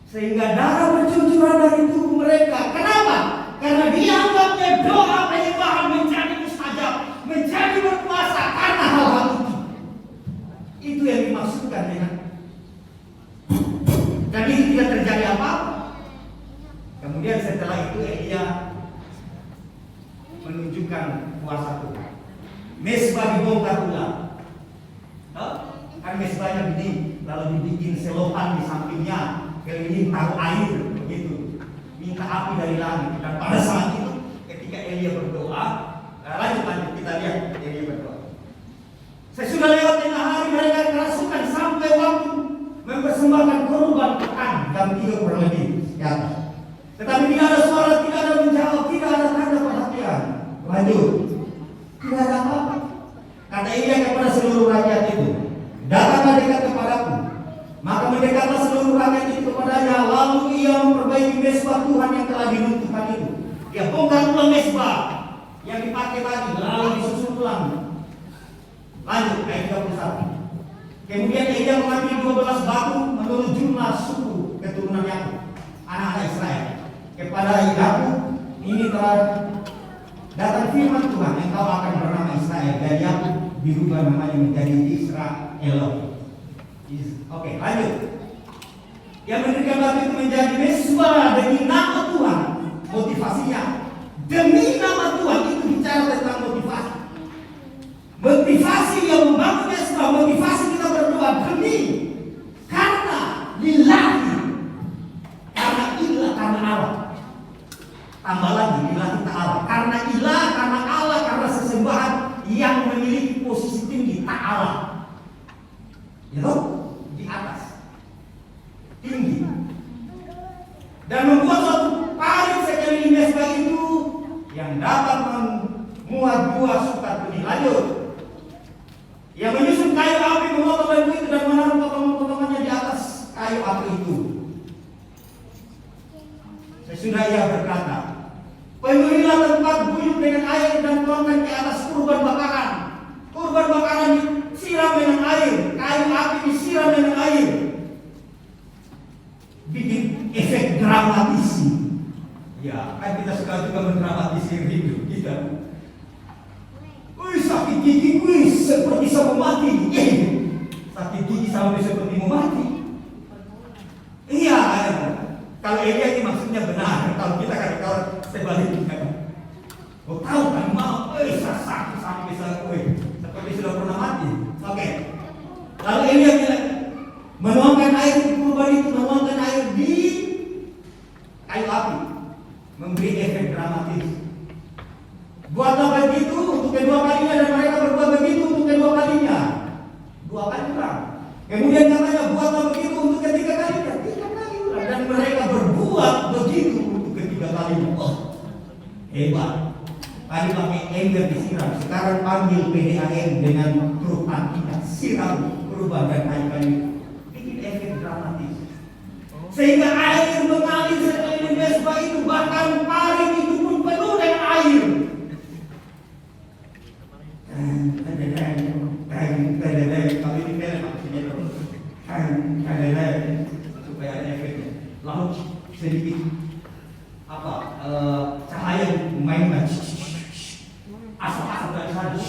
sehingga darah bercucuran dari tubuh mereka. Kenapa? Karena dianggapnya doa penyembahan menjadi mustajab, menjadi berkuasa karena hal-hal itu. Itu yang dimaksudkan dengan. Dan itu tidak terjadi apa? Kemudian setelah itu Elia menunjukkan kuasa Tuhan. Mesbah dibongkar ulang. Kan mesbahnya begini, lalu dibikin selokan di sampingnya, keliling taruh air, begitu. Minta api dari langit. Dan pada saat itu, ketika Elia berdoa, lanjut kita lihat Elia berdoa. Sesudah lewat tengah hari mereka kerasukan sampai waktu mempersembahkan korban pekan jam 3 kurang lebih ya. Tetapi tidak ada suara, tidak ada menjawab, tidak ada tanda perhatian. Lanjut, tidak ada apa-apa. Kata Elia kepada seluruh rakyat itu, datanglah dekat kepadaku. Maka mendekatlah seluruh rakyat itu kepadanya. Lalu ia memperbaiki mesbah Tuhan yang telah diruntuhkan itu. Dia bongkar ulang mesbah yang dipakai tadi, lalu disusun ulang. Lanjut ayat 31. Kemudian Elia mengambil 12 batu menurut jumlah suku keturunan Yakub, anak-anak Israel. Kepada Yakub, ini datang firman Tuhan, engkau akan bernama Israel, dan Yakub dirubah namanya menjadi Israel. Oke, lanjut. Yang mendirikan batu itu menjadi mesbah demi nama Tuhan. Motivasinya demi nama Tuhan, itu bicara tentang motivasi. Motivasi yang membangun mesbah, motivasi kita berdoa demi, karena lillahi, karena ilah, karena Allah. Tambah lagi, lillahi ta'ala, karena ilah, karena Allah, karena sesembahan yang memiliki posisi tinggi, ta'ala. Itu di atas, tinggi, dan membuat suatu parit sekeliling mesbah itu yang dapat memuat 2 sukat benih. Lanjut. Yang menyusun kayu api, memotong lembu itu dan menaruh potongan-potongannya di atas kayu api itu. Sesudah ia berkata, penuhilah tempat buyut dengan air dan tuangkan ke atas kurban bakaran. Kurban bakaran disiram dengan air, kayu api disiram dengan air. Bikin efek dramatisi. Ya, kan kita suka juga mendramatisir hidup kita. Wih, sakit gigi, wih, seperti sama mati. Sakit gigi sampai seperti mau mati. Iya, kalau Elia ini maksudnya benar. Kalau kita kan kalau sebaliknya. Oh, tahu kan mau, sakit sampai seperti sudah pernah mati. Oke. Lalu Elia bilang, menuangkan air di kurban itu, menuangkan air di kayu api, memberi efek dramatis. Buatlah begitu untuk kedua kalinya, dan mereka berbuat begitu untuk kedua kalinya. 2 kali kurang. Kemudian katanya buatlah begitu untuk ketiga kalinya, 3 kali kurang. Dan mereka berbuat begitu untuk ketiga kalinya. Oh, hebat. Tadi pakai ember disiram, sekarang panggil PDAM dengan truk antinya, siram kurban dan kayu-kayu. Bikin efek dramatis. Sehingga air mengalir sekeliling mesbah itu, bahkan parit itu pun penuh dengan air. Kalau ini merah maksudnya supaya ada efeknya. Lalu sedikit cahaya mainkan, asap-asap dari sana,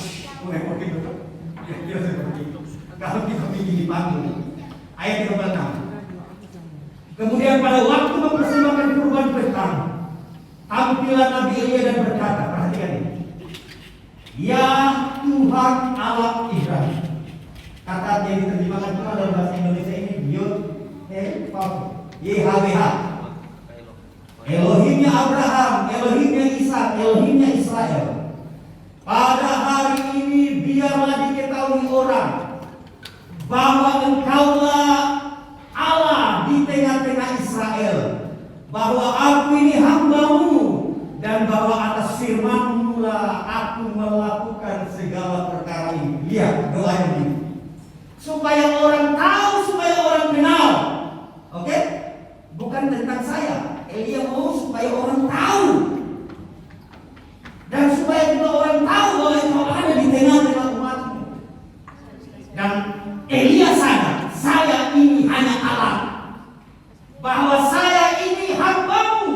mengepot itu. Kira seperti itu. Kalau kita bikin di panggung, ayat 36. Kemudian pada waktu mempersembahkan kurban petang, tampillah Nabi Elia dan berkata, perhatikan ini, ya Tuhan Allah Israel. Kata yang diterjemahkan itu dalam bahasa Indonesia ini YHWH, Elohimnya Abraham, Elohimnya Ishak, Elohimnya Israel. Pada hari ini biarlah diketahui orang bahwa engkaulah Allah di tengah-tengah Israel, bahwa aku ini hamba-Mu, dan bahwa atas firman-Mu lah aku melakukan segala perkara ini. Lihat doanya ini, supaya orang tahu, supaya orang kenal. Oke? Bukan tentang saya. Elia mau supaya orang tahu, dan supaya juga orang tahu bahwa engkau ada di tengah-tengah umat-Mu. Dan Elia sadar, saya ini hanya Allah, bahwa saya ini hamba-Mu,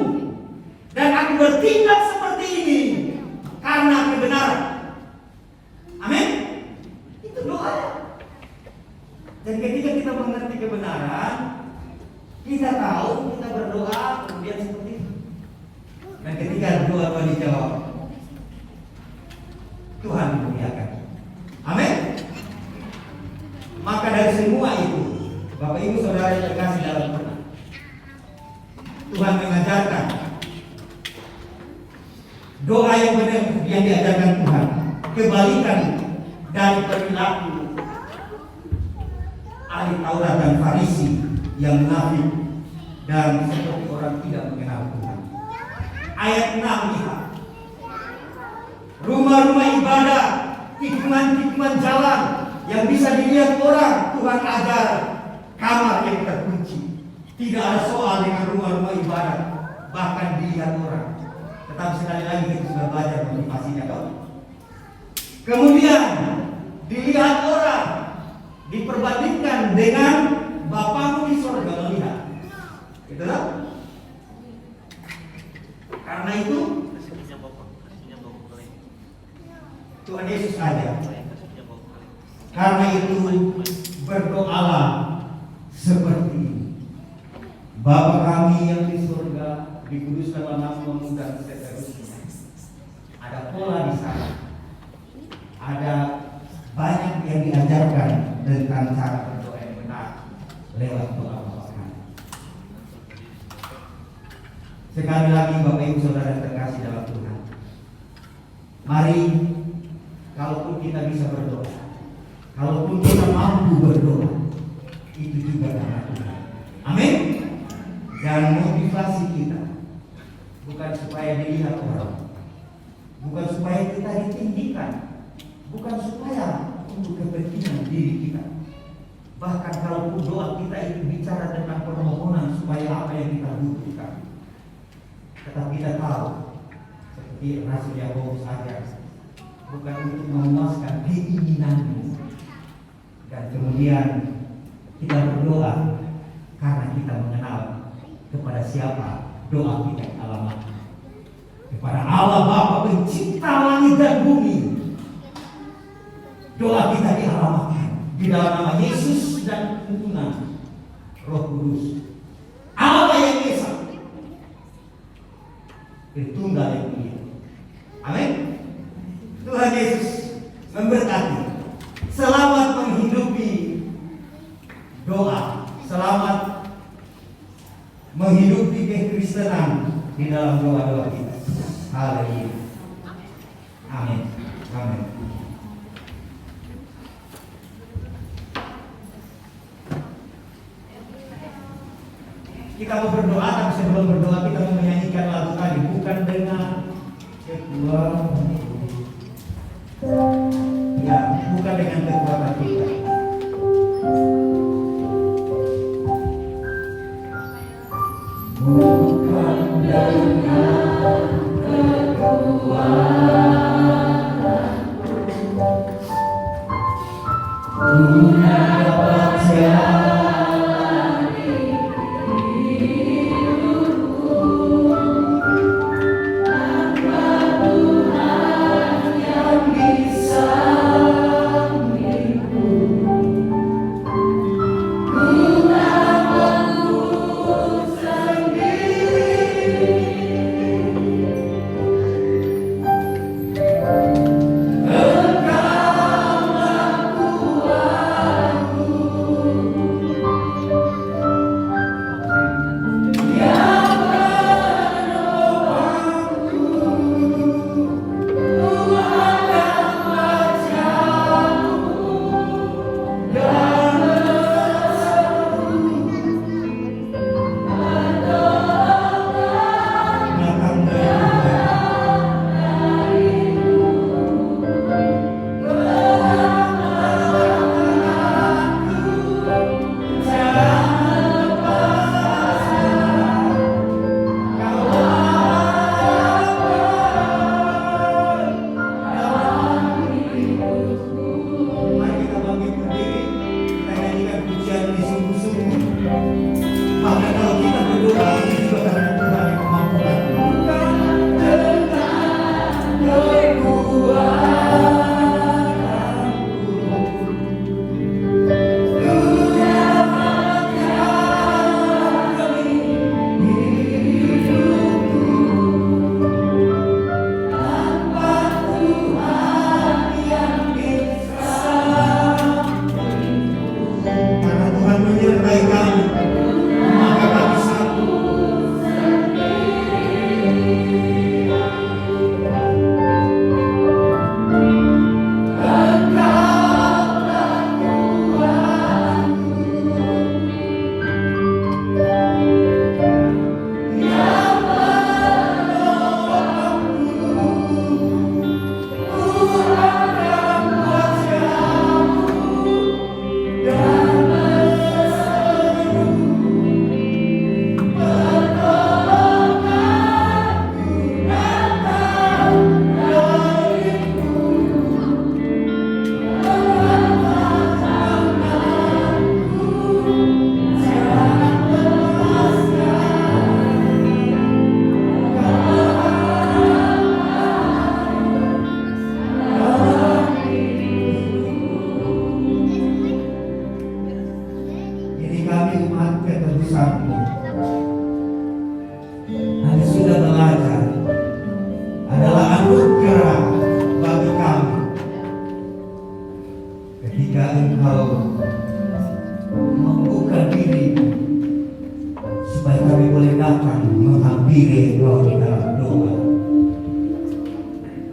dan aku bertindak seperti ini karena kebenaran. Amin. Itu doa. Dan ketika kita mengerti kebenaran, kita tahu, kita berdoa kemudian seperti itu. Dan ketika doa dijawab, Tuhan memuliakan. Amin. Maka dari semua itu, Bapak Ibu Saudara yang terkasih dalam Tuhan, Tuhan mengajarkan doa yang benar yang diajarkan Tuhan, kebalikan dari perilaku ahli Taurat dan Farisi yang munafik dan seperti orang tidak mengenal Tuhan. Ayat 6, lihat, rumah-rumah ibadah, tikungan-tikungan jalan yang bisa dilihat orang, Tuhan ajar kamar yang terkunci. Tidak ada soal dengan rumah-rumah ibadah, bahkan dilihat orang. Tetapi sekali lagi kita sudah belajar motivasinya, toh. Kemudian dilihat orang diperbandingkan dengan Bapa-Mu di surga, melihat. Itulah. Karena itu Tuhan Yesus ajar. Karena itu berdoalah seperti ini. Bapa kami yang di surga, dikuduskanlah namamu dan seterusnya. Ada pola di sana. Ada banyak yang diajarkan tentang cara berdoa yang benar lewat doa Bapa kami. Sekali lagi Bapak Ibu Saudara terkasih dalam Tuhan, mari kalaupun kita bisa berdoa, kalaupun kita mampu berdoa, itu juga karena Tuhan. Amin. Dan motivasi kita bukan supaya dilihat orang, bukan supaya kita ditinggikan, bukan supaya untuk kepentingan diri kita. Bahkan kalaupun doa kita itu bicara tentang permohonan supaya apa yang kita butuhkan, tetapi kita tahu seperti Rasul Yakobus ajar, bukan untuk memuaskan keinginanmu. Dan kemudian kita berdoa karena kita mengenal kepada siapa doa kita alamatkan. Kepada Allah Bapa pencipta langit dan bumi. Doa kita dialamatkan di dalam nama Yesus dan tuntunan Roh Kudus, Allah yang Esa, Tritunggal yang mulia. Amin. Tuhan Yesus memberkati. Selamat menghidupi doa. Selamat menghidupi kekristenan di dalam doa-doa kita. Haleluya. Amin. Amin. Kita mau berdoa, tapi sebelum berdoa kita mau menyanyikan lagu tadi, bukan dengan kekuatan, ya, bukan dengan kekuatan kita. Bukan dengan kekuatan, dunia dapat jalani hidupku tanpa Tuhan yang bisa menipu. Ku tak mampu Engkaulah kuatku. diri engkau di dalam doa.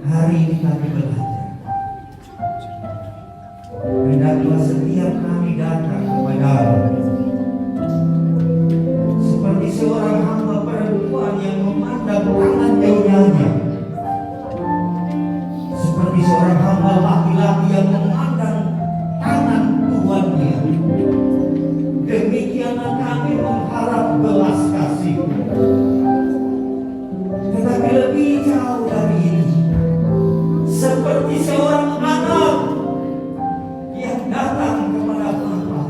Hari ini kami belajar. Hendaklah setiap kami datang kepadamu seperti seorang hamba perempuan yang memandang tangan nyonyanya, seperti seorang hamba laki-laki yang memandang tangan tuannya. Demikianlah kami mengharap belas kasih. Tetapi lebih jauh dari ini, seperti seorang anak yang datang kepada Bapa.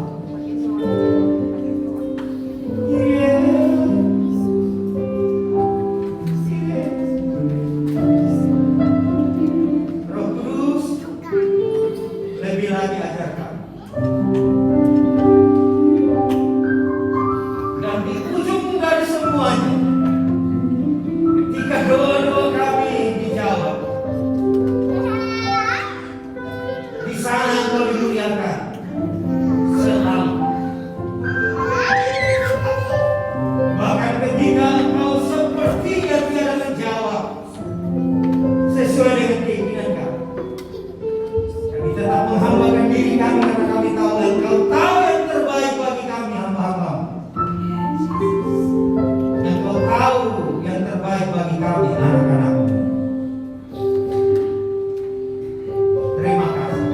Roh Kudus, lebih lagi ajarkan. Dan di ujung dari semuanya, ketika doa-doa kami dijawab, di sana engkau dimuliakan selalu. Bahkan ketika engkau sepertinya tiada menjawab sesuai dengan keinginan kami, kami tetap menghambakan diri kami karena kami tahu engkau tahu yang terbaik bagi kami hamba-hambamu. Engkau tahu yang terbaik bagi kami anak-anakmu. Terima kasih.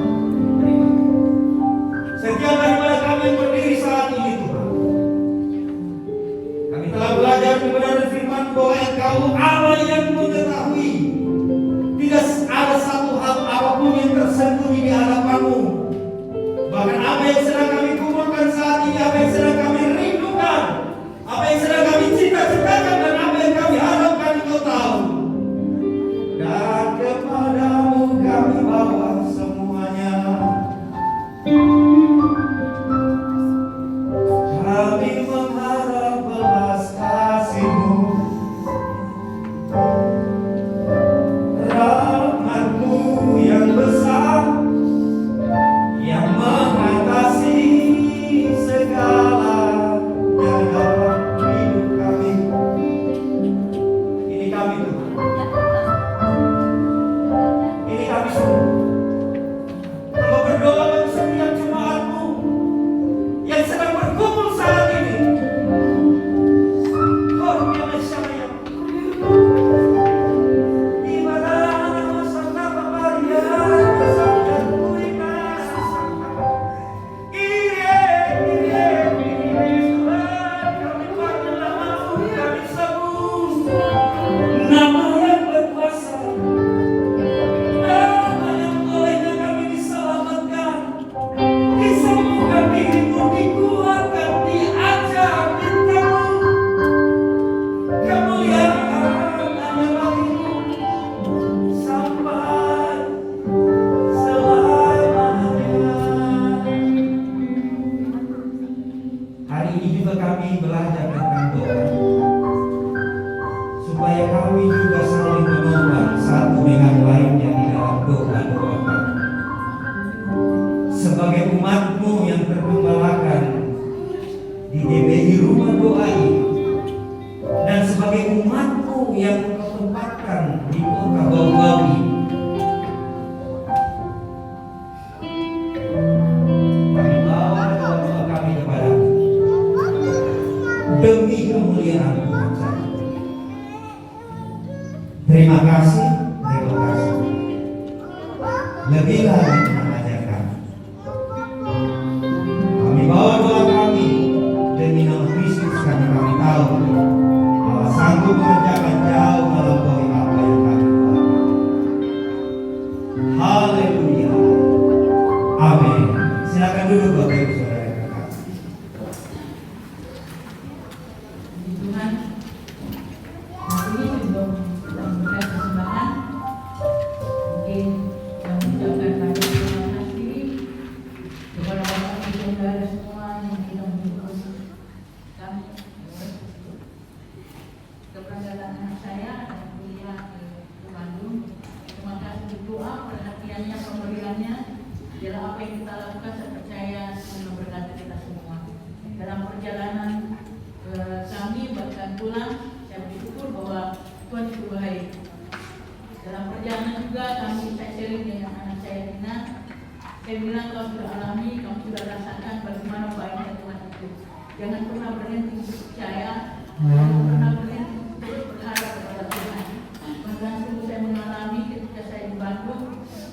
Terima kasih. Setiap daripada kami yang berdiri saat ini Tuhan, kami telah belajar kebenaran firman bahwa engkau Allah yang mengetahui. Tidak ada satu hal apapun yang tersembunyi di hadapanmu. Bahkan apa yang sedang kami kumpulkan saat ini, apa yang sedang kami rindukan, apa yang sedang kami cita-citakan, dan apa yang kami harapkan engkau tahu. Dan kepadamu kami bawa semuanya. Kami mengharap belas kasih-Mu, rahmat-Mu yang besar, yang mengatasi segalanya dalam hidup kami. Ini kami Tuhan. Ini kami semua. Hamba berdoa bagi setiap jemaat-Mu yang sedang berkumpul saat ini. Oh, dia Messiah. Di mana nama Santa Maria, Santa Purina, Santa kami panggil nama-Mu, kami sebut nama yang berkuasa, nama yang olehnya kami diselamatkan, disembuhkan, dihibur, dikuatkan, diajar, diteguh. Kemuliaan hanya bagi-Mu sampai selamanya. Hari ini juga kami belajar tentang doa, supaya kami juga saling menolong satu dengan lainnya di dalam doa-doa kami. Sebagai umat-Mu yang tergembalakan di GBI Rumah Doa ini, dan sebagai umat-Mu yang Engkau tempatkan di kota Bau-Bau, kami bawa doa-doa kami kepada-Mu demi kemuliaan Tuhan saja. Terima kasih, terima kasih. Lebih lagi mengajar kami. Kami bawa doa kami demi nama Kristus karena kami tahu bahwa sanggup mengerjakan jauh melampaui apa yang kami doakan. Haleluya. Amin. Silakan duduk Bapak Ibu Saudara yang terkasih. Tuhan, hari ini sebelum kita memberikan persembahan, mungkin kita mengucapkan banyak terima kasih kepada Bapak Ibu Saudara semua yang kita mendukung kami keberadaan anak saya dan kuliah ke Bandung. Terima kasih berdoa, perhatiannya, pemberiannya. Dalam apa yang kita lakukan, saya percaya akan memberkati kita semua. Dalam perjalanan kami bahkan pulang, saya bersyukur juga saya sharing dengan anak saya Dina. Saya bilang kau sudah alami, kau sudah rasakan bagaimana baiknya Tuhan itu. Jangan pernah berhenti percaya, jangan pernah berhenti terus berharap kepada Tuhan. Maka sungguh saya mengalami ketika saya di Bandung,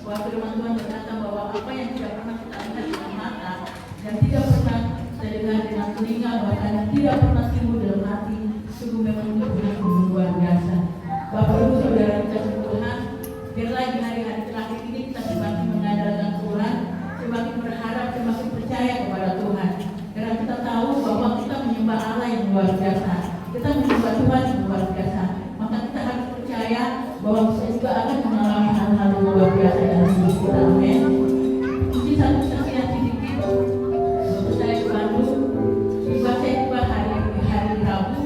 bahwa firman Tuhan berkata bahwa apa yang tidak pernah kita lihat dengan mata, dan tidak pernah kita dengar dengan telinga, bahkan tidak pernah timbul dalam hati, sungguh memang itu benar-benar luar biasa. Bapak Ibu Saudara kita Tuhan, biarlah di hari-hari terakhir ini kita semakin mengandalkan Tuhan, semakin berharap, semakin percaya kepada Tuhan. Karena kita tahu bahwa kita menyembah Allah yang luar biasa, kita menyembah Tuhan yang luar biasa. Maka kita harus percaya bahwa kita juga akan mengalami hal-hal yang luar biasa dalam hidup kita. Amin. Ini satu saksian sedikit. Waktu saya di Bandung, tiba hari Rabu,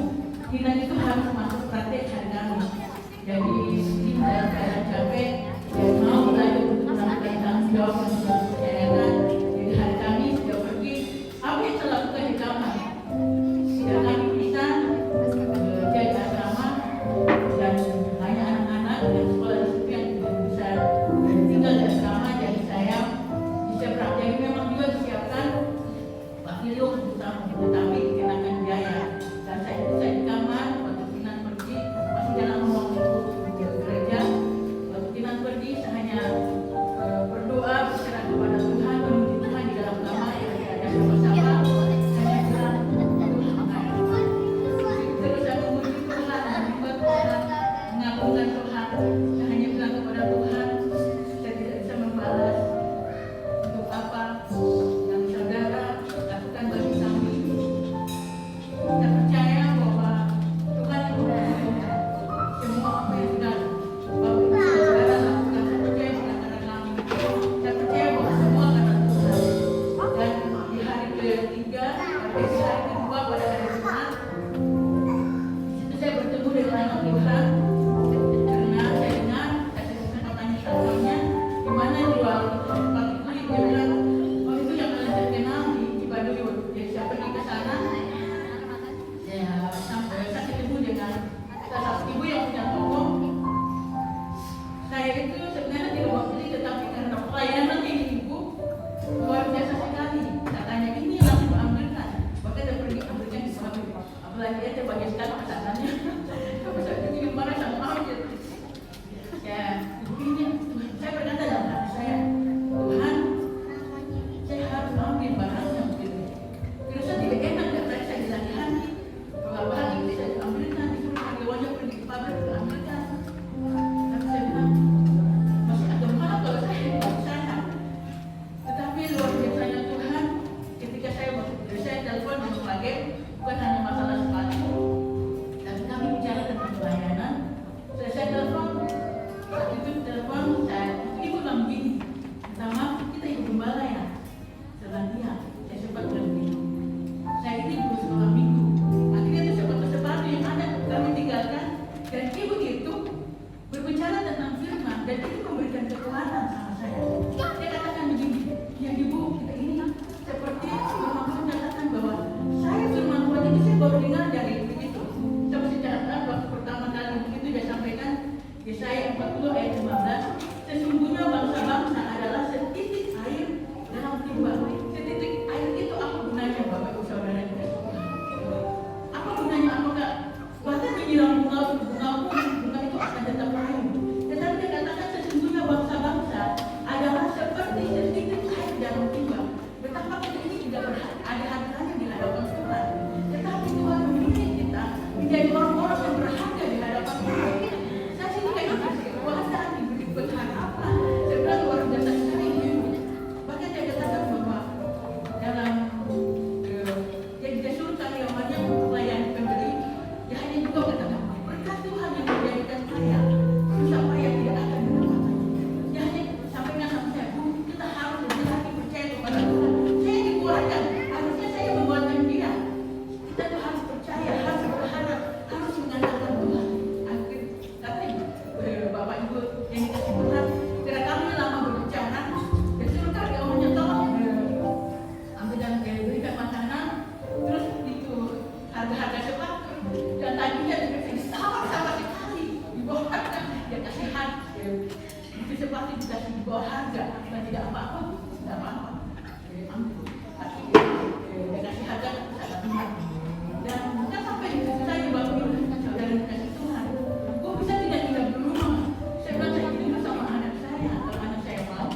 kita itu harus masuk praktek hari Kamis. Jadi di dalam keadaan capek, dia mau lagi untuk melakukan tanggung jawab yang sudah dipercayakan. Jadi hari Kamis dia pergi, apa yang saya lakukan di kamar? Dia kami bisa jaga asrama dan hanya anak-anak dan sekolah di situ yang bisa tinggal di asrama. Jadi saya disiapkan, jadi memang juga disiapkan pavilion untuk tamu, tetapi dikenakan biaya. Dan saya di kamar waktu Kinan pergi, masih dalam ruang ke gereja. Waktu Kinan pergi, saya hanya berdoa berserah kepada Tuhan, menuju Tuhan di dalam kamar yang ada sama-sama. Hanya bilang terus saya memuji Tuhan, menyembah Tuhan, mengagungkan Tuhan. Saya hanya bilang kepada Tuhan, saya tidak bisa membalas untuk apa yang saudara lakukan bagi kami. Kita percaya bahwa Tuhan yang memperhatikan semua apa yang sudah Bapak Ibu Saudara lakukan. Saya percaya bukan karena kami, saya percaya bahwa semua karena Tuhan. Dan di hari ketiga, di hari kedua pada hari Jumat, itu saya bertemu dengan anak Tuhan. Karena saya dengar, saya tanya sahabatnya, di mana jual tempat kulit. Dia bilang, oh itu yang paling terkenal di Cibaduy. Jadi saya pergi ke sana. Saya ketemu dengan salah satu ibu yang punya toko. Saya itu sebenarnya tidak mewakili, tetapi karena pelayanan ini ibu luar biasa sekali. Katanya ini langsung ambilkan, bahkan saya pergi ambilkan di sana. Apalagi dia terbagai sekali pesanannya. Kalau saya begini mana sama ambil. Ya, ini saya berkata dalam hati saya, Tuhan, saya harus ambil barangnya begitu. Terus saya tidak enak, karena saya bilang hati. Kalau barang ini saya ambilkan, disuruh karyawannya pergi ke pabrik ambilkan. Tapi saya bilang, masih ada mahal kalau saya di sana. Tetapi luar biasanya Tuhan, ketika saya masuk dari saya telepon dengan lagi, bukan hanya masalah sepatu, tapi kami bicara tentang pelayanan. Saya telepon, saat itu telepon saya, ibu bilang begini, pertama kita ibu gembala ya, setelah dia, saya sempat bilang begini, saya ini ibu sekolah minggu. Akhirnya itu sepatu yang ada kami tinggalkan, dan ibu itu berbicara tentang firman, dan itu memberikan kekuatan sama saya. Dia katakan begini, ya ibu, kita ini seperti firman Tuhan katakan bahwa saya firman Tuhan itu saya baru dengar dari begitu. Saya mesti catat waktu pertama kali begitu dia sampaikan Yesaya 40 ayat 15, sesungguhnya bangsa-bangsa adalah setitik air dalam timba. Setitik air itu apa gunanya Bapak Ibu Saudara kita? Apa gunanya? Apakah bahkan menyiram bunga itu akan tetap lain? Tetapi dia katakan sesungguhnya dikasih di bawah harga, dan tidak apa-apa, tidak apa-apa. Ambil, tapi dia kasih harga sangat tinggi. Dan bukan sampai di situ saja baru dan dikasih Tuhan. Kok bisa tidak tinggal di rumah? Saya bilang saya hidup sama anak saya, kalau anak saya mau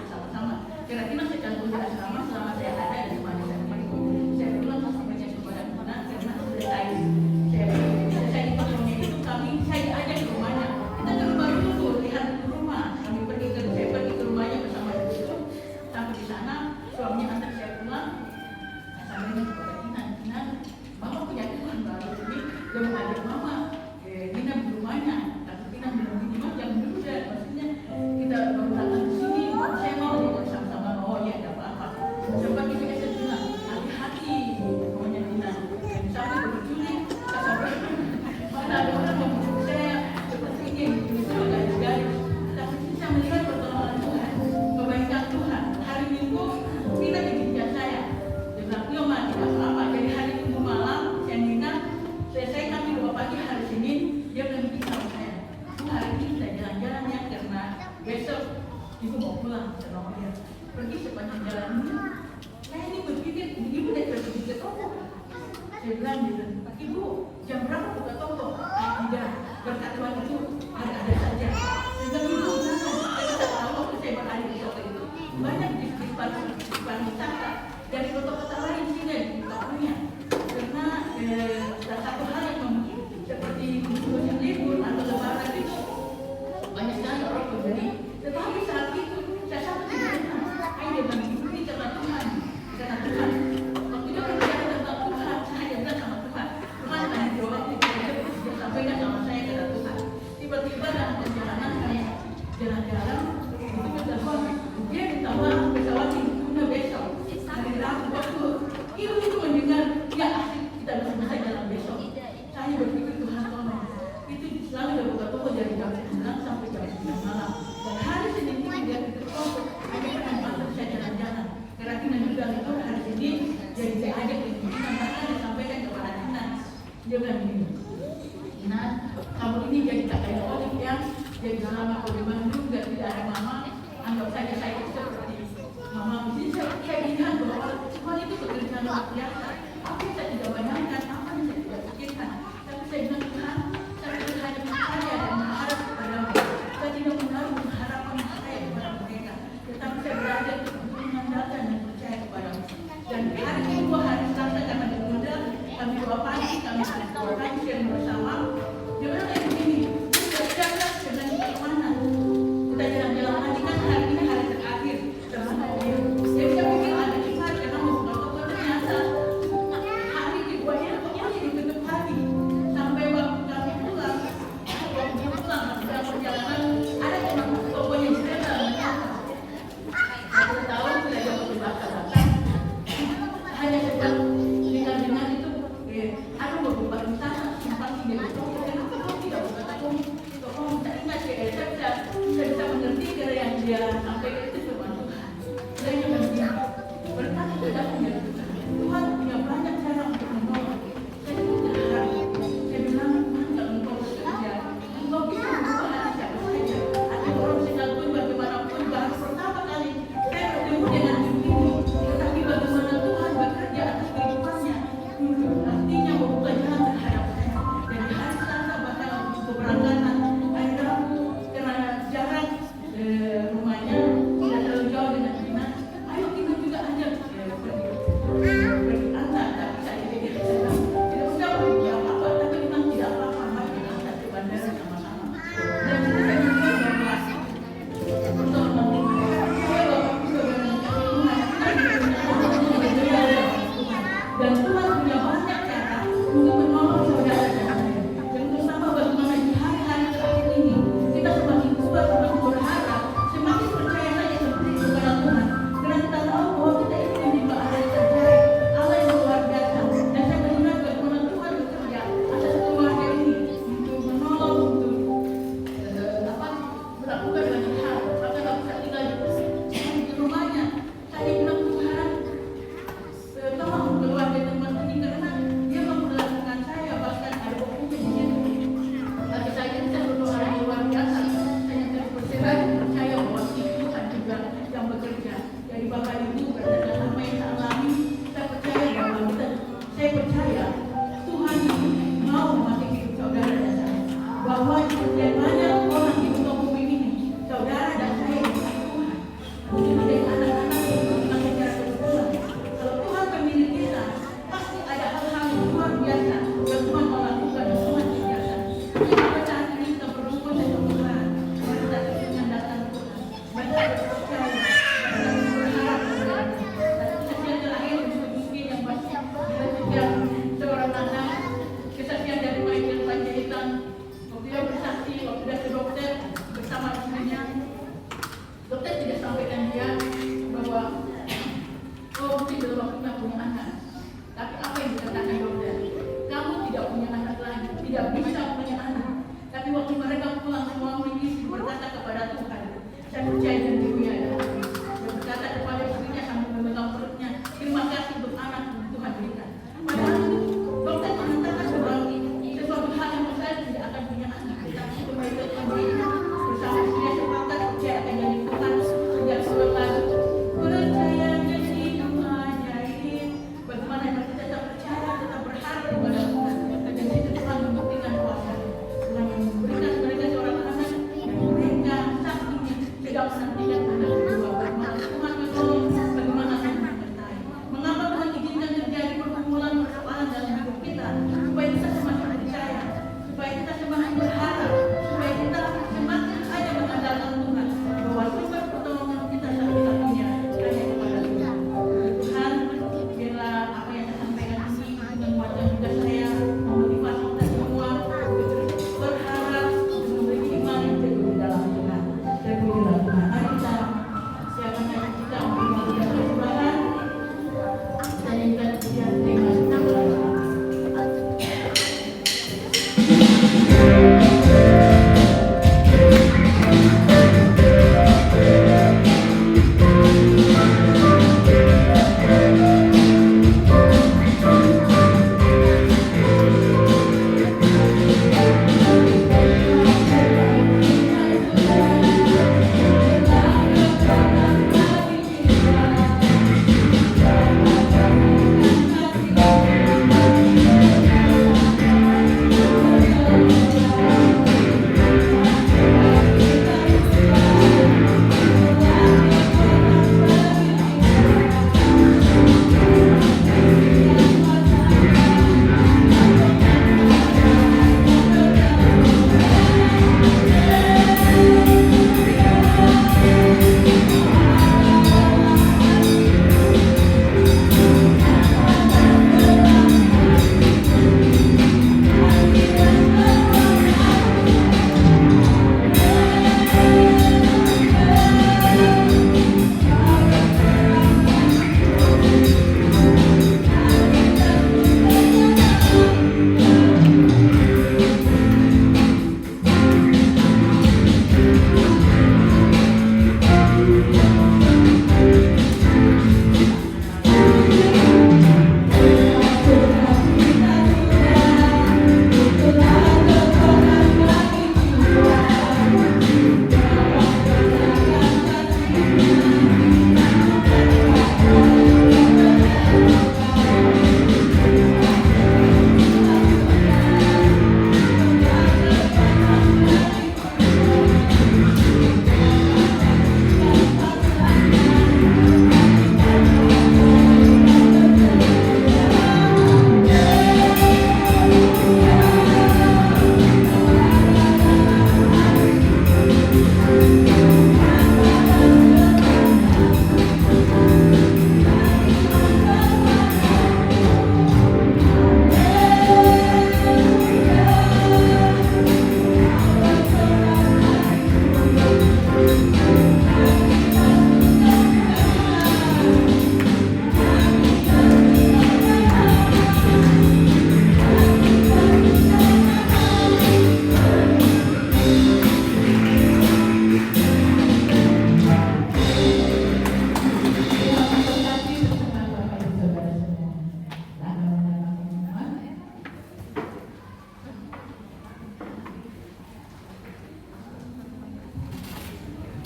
sama-sama. Kira-kira saya akan tinggal selama saya ada di rumah saya. Saya bilang sampai kepada anak karena selesai. Saya dipanggilnya itu saya diajak ke rumahnya. Kita ke rumah dulu, lihat rumah. Saya pergi ke rumahnya bersama ibu. Sampai di sana, suaminya antar saya pulang. Sampai kepada Tina, Mama punya Tuhan baru ini, dia mengajak Mama. Tina di rumahnya, tapi Tina bilang gini, Mas jangan dulu deh. Maksudnya kita baru datang ke sini, saya mau ikut sama-sama. Oh ya, tidak apa-apa. Sempat itu saya bilang, hati-hati, namanya Tina. Dan sampai berjuli, sampai mana ada orang membunuh saya seperti ini garis-garis. Tapi bisa melihat pertolongan Tuhan, kebaikan Tuhan. Hari Minggu kita dibincang saya. Dia bilang, iya Ma, tidak apa-apa. Jadi hari Minggu malam, saya minta selesai kami 2 pagi hari Senin, dia bilang begini sama saya. Hari ini kita jalan-jalan ya karena besok ibu mau pulang. Saya bilang, ya pergi sepanjang jalan ini. Saya ini berpikir, ibu udah pergi ke toko. Saya bilang gitu, Ibu, jam berapa buka toko? Tidak, berkat Tuhan itu ada saja. Saya bilang, Ibu, saya tidak tahu waktu saya berada di toko itu. Banyak di pariwisata dari kota-kota lain sini di tokonya. Karena salah satu hal yang seperti musim libur atau lebaran itu banyak sekali orang membeli. Tetapi saat itu saya sampai tidak kenal. Dia bilang, Ibu ini karena Tuhan. Waktu dia berbicara tentang Tuhan, saya bilang sama Tuhan, Tuhan tanya jawab dia sampaikan sama saya kata Tuhan. Tiba-tiba dalam perjalanan saya jalan-jalan, itu telepon, dia minta maaf pesawat ditunda besok. Hari Rabu waktu itu mendengar, ya asik kita bisa jalan besok. Saya berpikir Tuhan tolong. Itu selalu dia buka toko dari jam 9 sampai jam 9 malam. Dan hari Senin ini dia tutup toko, hanya pernah saya jalan-jalan. Kira-kira juga itu hari ini jadi saya ajak di sini saya sampaikan kepada Tina. Dia bilang begini, Tina, kamu ini jadi kakak Olive ya, jadi lama kau di Bandung dan tidak ada mama, anggap saja saya itu seperti mama. Jadi saya ingat bahwa Tuhan itu pekerjaan luar biasa. Tapi saya tidak bayangkan apa yang saya tidak pikirkan. Tapi saya bilang Tuhan, saya hanya percaya dan mengharap kepadamu. Saya tidak menaruh harapan saya kepada mereka, tetapi saya belajar mengandalkan dan percaya kepadamu. Dan hari Minggu, hari Selasa karena ditunda, kami 2 pagi, kami berdoa share bersama. Dia bilang kayak begini, kita jalan dengan kita kemana? Kita jalan-jalan lagi kan hari ini hari terakhir. Dia bisa pikir ada cepat karena mau buka toko ternyata Sampai saat ini kita berkumpul di Tuhan, kita terus mengandalkan Tuhan. Banyak percaya, banyak berharap kepada Tuhan. Dan kesaksian terakhir mungkin yang pasti kesaksian seorang anak, kesaksian dari Michael Panjaitan. Waktu dia bersaksi, waktu dia ke dokter bersama istrinya, dokter tidak sampaikan dia bahwa mungkin belum waktunya punya anak. Tapi apa yang dikatakan dokter? Kamu tidak punya anak lagi, tidak bisa punya anak. Tapi waktu mereka pulang, suami istri berkata kepada Tuhan, saya percaya dan dia ada. Dia berkata kepada istrinya sambil memegang perutnya, terima kasih untuk anak yang Tuhan berikan. Padahal dokter mengatakan bahwa sesuatu hal yang saya tidak akan punya anak. Tapi itu mereka bersama istrinya sepakat percaya akan jadi Tuhan sejak sebelum lalu. Percaya jadi Tuhan ajaib. Bagaimana kita tetap percaya, tetap berharap kepada Tuhan. Dan itu Tuhan membuktikan kuasa. Tuhan memberikan mereka seorang anak yang mereka saat ini sedang menantikan anak kedua. Bagaimana Tuhan menolong, bagaimana Tuhan menyertai. Mengapa Tuhan izinkan terjadi pergumulan persoalan dalam hidup kita? Supaya kita semakin percaya, supaya kita semakin berharap, supaya kita semakin saja mengandalkan Tuhan. Bahwa sumber pertolongan kita satu-satunya hanya kepada Tuhan. Tuhan, biarlah apa yang saya sampaikan ini menguatkan juga saya, memotivasi kita semua untuk terus berharap, untuk memiliki iman yang teguh di dalam Tuhan. Teguh di dalam Tuhan. Mari kita siapkan hati kita untuk melakukan persembahan. Dan yang kita terima Tuhan.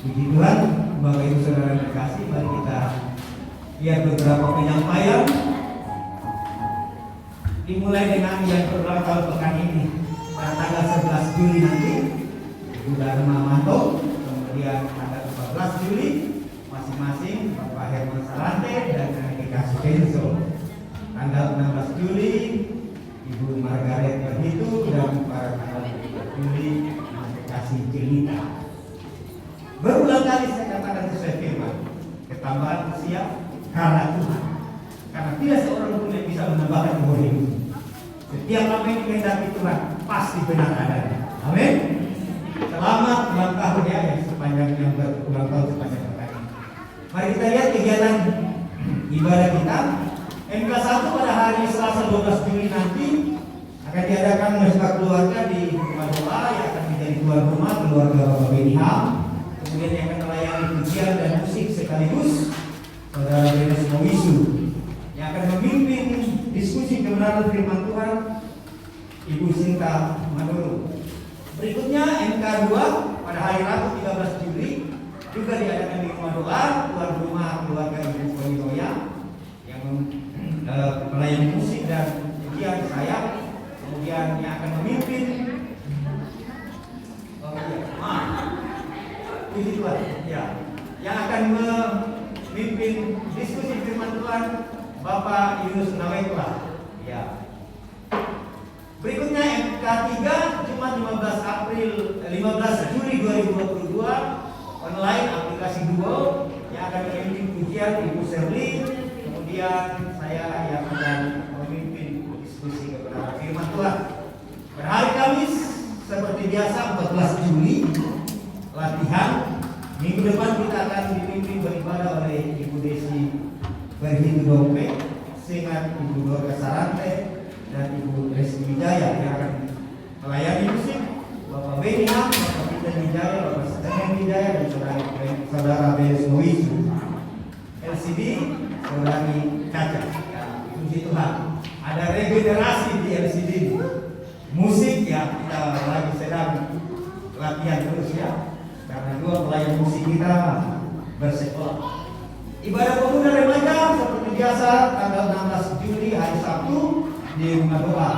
Puji Tuhan, Bapak Ibu Saudara dikasih, mari kita lihat beberapa penyampaian. Dimulai dengan yang beberapa pekan ini, pada tanggal 11 Juli nanti, Ibu Dharma Manto, kemudian tanggal 14 Juli, masing-masing Bapak Herman Sarante dan Anika Sukenzo. Tanggal 16 Juli, Ibu Margaret Berhitu dan para tanggal peduli, kasih cerita. Berulang kali saya katakan sesuai firman, ketambahan usia karena Tuhan. Karena tidak seorang pun yang bisa menambahkan umur hidup. Setiap apa yang dikehendaki Tuhan pasti benar adanya. Amin. Selamat ulang tahun ya, yang sepanjang yang berulang tahun sepanjang hari. Mari kita lihat kegiatan ibadah kita. MK1 pada hari Selasa 12 Juli nanti akan diadakan mesbah keluarga di rumah doa yang akan menjadi tuan rumah keluarga Bapak Beniham. Kemudian yang akan melayani pujian dan musik sekaligus Saudara Benes Mowisu yang akan memimpin diskusi kebenaran firman Tuhan Ibu Sinta Manuru. Berikutnya MK2 pada hari Rabu 13 Juli juga diadakan di rumah doa tuan rumah keluarga Ibu Polinoya yang melayani musik dan pujian saya. Kemudian yang akan memimpin puji Tuhan ya, yang akan memimpin diskusi firman Tuhan Bapak Yunus Nawekla ya. Berikutnya MK3 Jumat 15 Juli 2022 online aplikasi Duo yang akan memimpin pujian Ibu Serli. Kemudian saya yang akan memimpin diskusi kebenaran firman Tuhan. Pada hari Kamis seperti biasa 14 Juli latihan. Minggu depan kita akan dipimpin beribadah oleh Ibu Desi Berhindu Dompe, Singat Ibu Dorka Sarante dan Ibu Reski Wijaya yang akan melayani musik. Bapak Beniham, Bapak Peter Wijaya, Bapak Setengen Wijaya dan Saudara Benes Mowisu. LCD Saudari Caca ya, puji Tuhan. Ada regenerasi di LCD. Musik ya, kita lagi sedang latihan terus ya. Karena dua pelayan musik kita bersekolah. Ibadah pemuda remaja seperti biasa tanggal 16 Juli hari Sabtu di rumah doa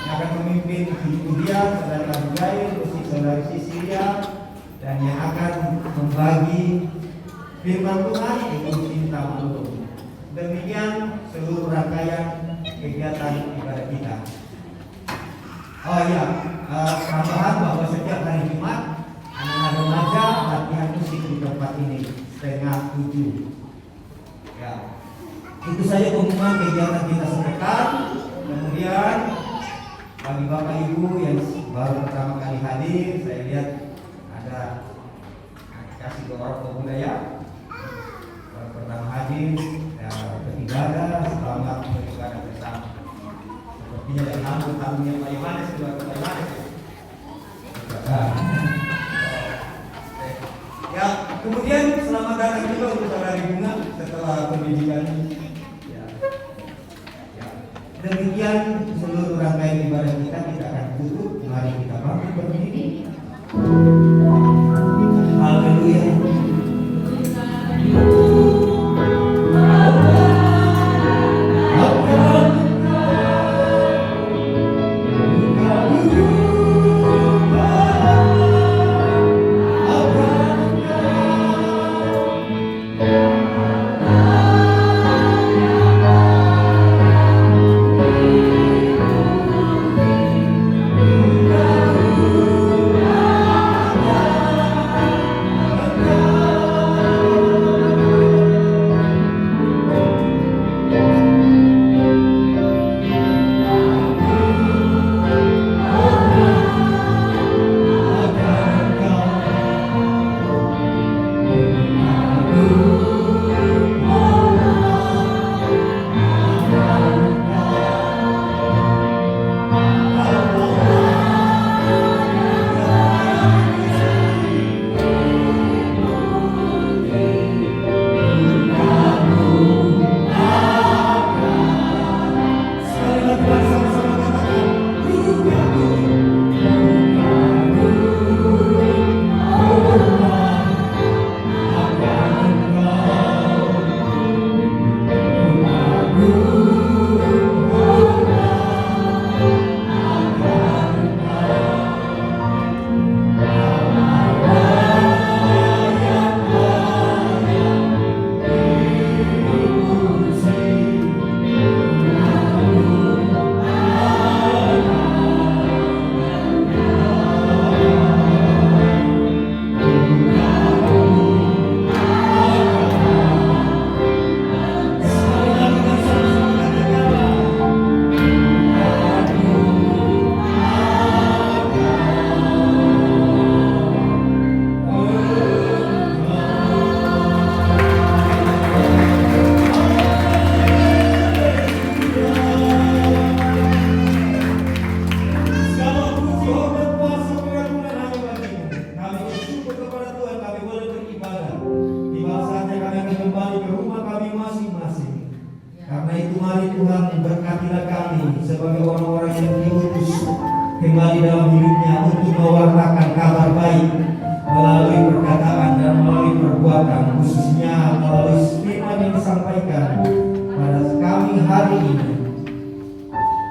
yang akan memimpin Budia, Saudara Budia, musik Saudari Sisilia, dan yang akan membagi firman Tuhan Ibu Sinta Manuru. Demikian seluruh rangkaian kegiatan ibadah kita. Oh iya, tambahan bahwa setiap hari Jumat anak-anak remaja latihan musik di tempat ini 6:30. Ya, itu saja pengumuman kegiatan kita sepekan. Kemudian bagi Bapak Ibu yang baru pertama kali hadir, saya lihat ada kasih ke orang pemuda ya. Baru pertama hadir, ya, beribadah, selamat beribadah bersama. Sepertinya dari tamunya Pak Yohanes, keluarga Pak Yohanes. Ya, kemudian selamat datang juga untuk Saudari Bunga setelah pendidikan. Ya. Ya. Demikian seluruh rangkaian ibadah kita akan tutup. Mari kita bangkit berdiri. Haleluya. Hallelujah. pribadi dalam hidupnya untuk mewartakan kabar baik melalui perkataan dan melalui perbuatan, khususnya melalui firman yang disampaikan pada kami hari ini.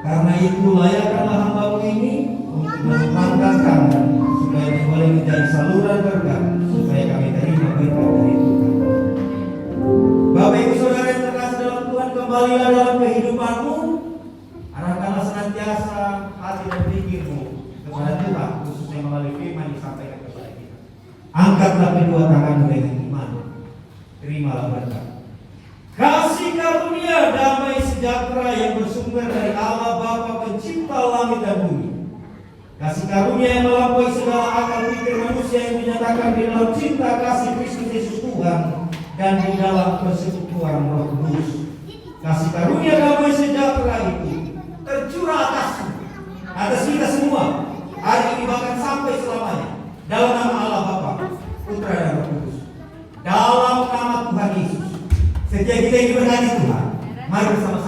Karena itu layakkanlah hamba-Mu ini untuk melambangkan tangan supaya boleh menjadi saluran berkat, supaya kami terima berkat dari Tuhan. Bapak Ibu Saudara yang terkasih dalam Tuhan, kembalilah dalam kehidupan-Mu. Arahkanlah senantiasa hati dan pikir-Mu kepada Tuhan, khususnya melalui firman yang disampaikan kepada kita. Angkatlah kedua tangan-Mu dengan iman. Terimalah berkat. Kasih karunia damai sejahtera yang bersumber dari Allah Bapa Pencipta langit dan bumi. Kasih karunia yang melampaui segala akal pikir manusia yang dinyatakan di dalam cinta kasih Kristus Yesus Tuhan dan di dalam persekutuan Roh Kudus. Kasih karunia damai sejahtera itu tercurah atas kita semua hari ini bahkan sampai selamanya, dalam nama Allah Bapa, Putra dan Roh Kudus, dalam nama Tuhan Yesus. Setiap kita yang diberkati Tuhan, mari bersama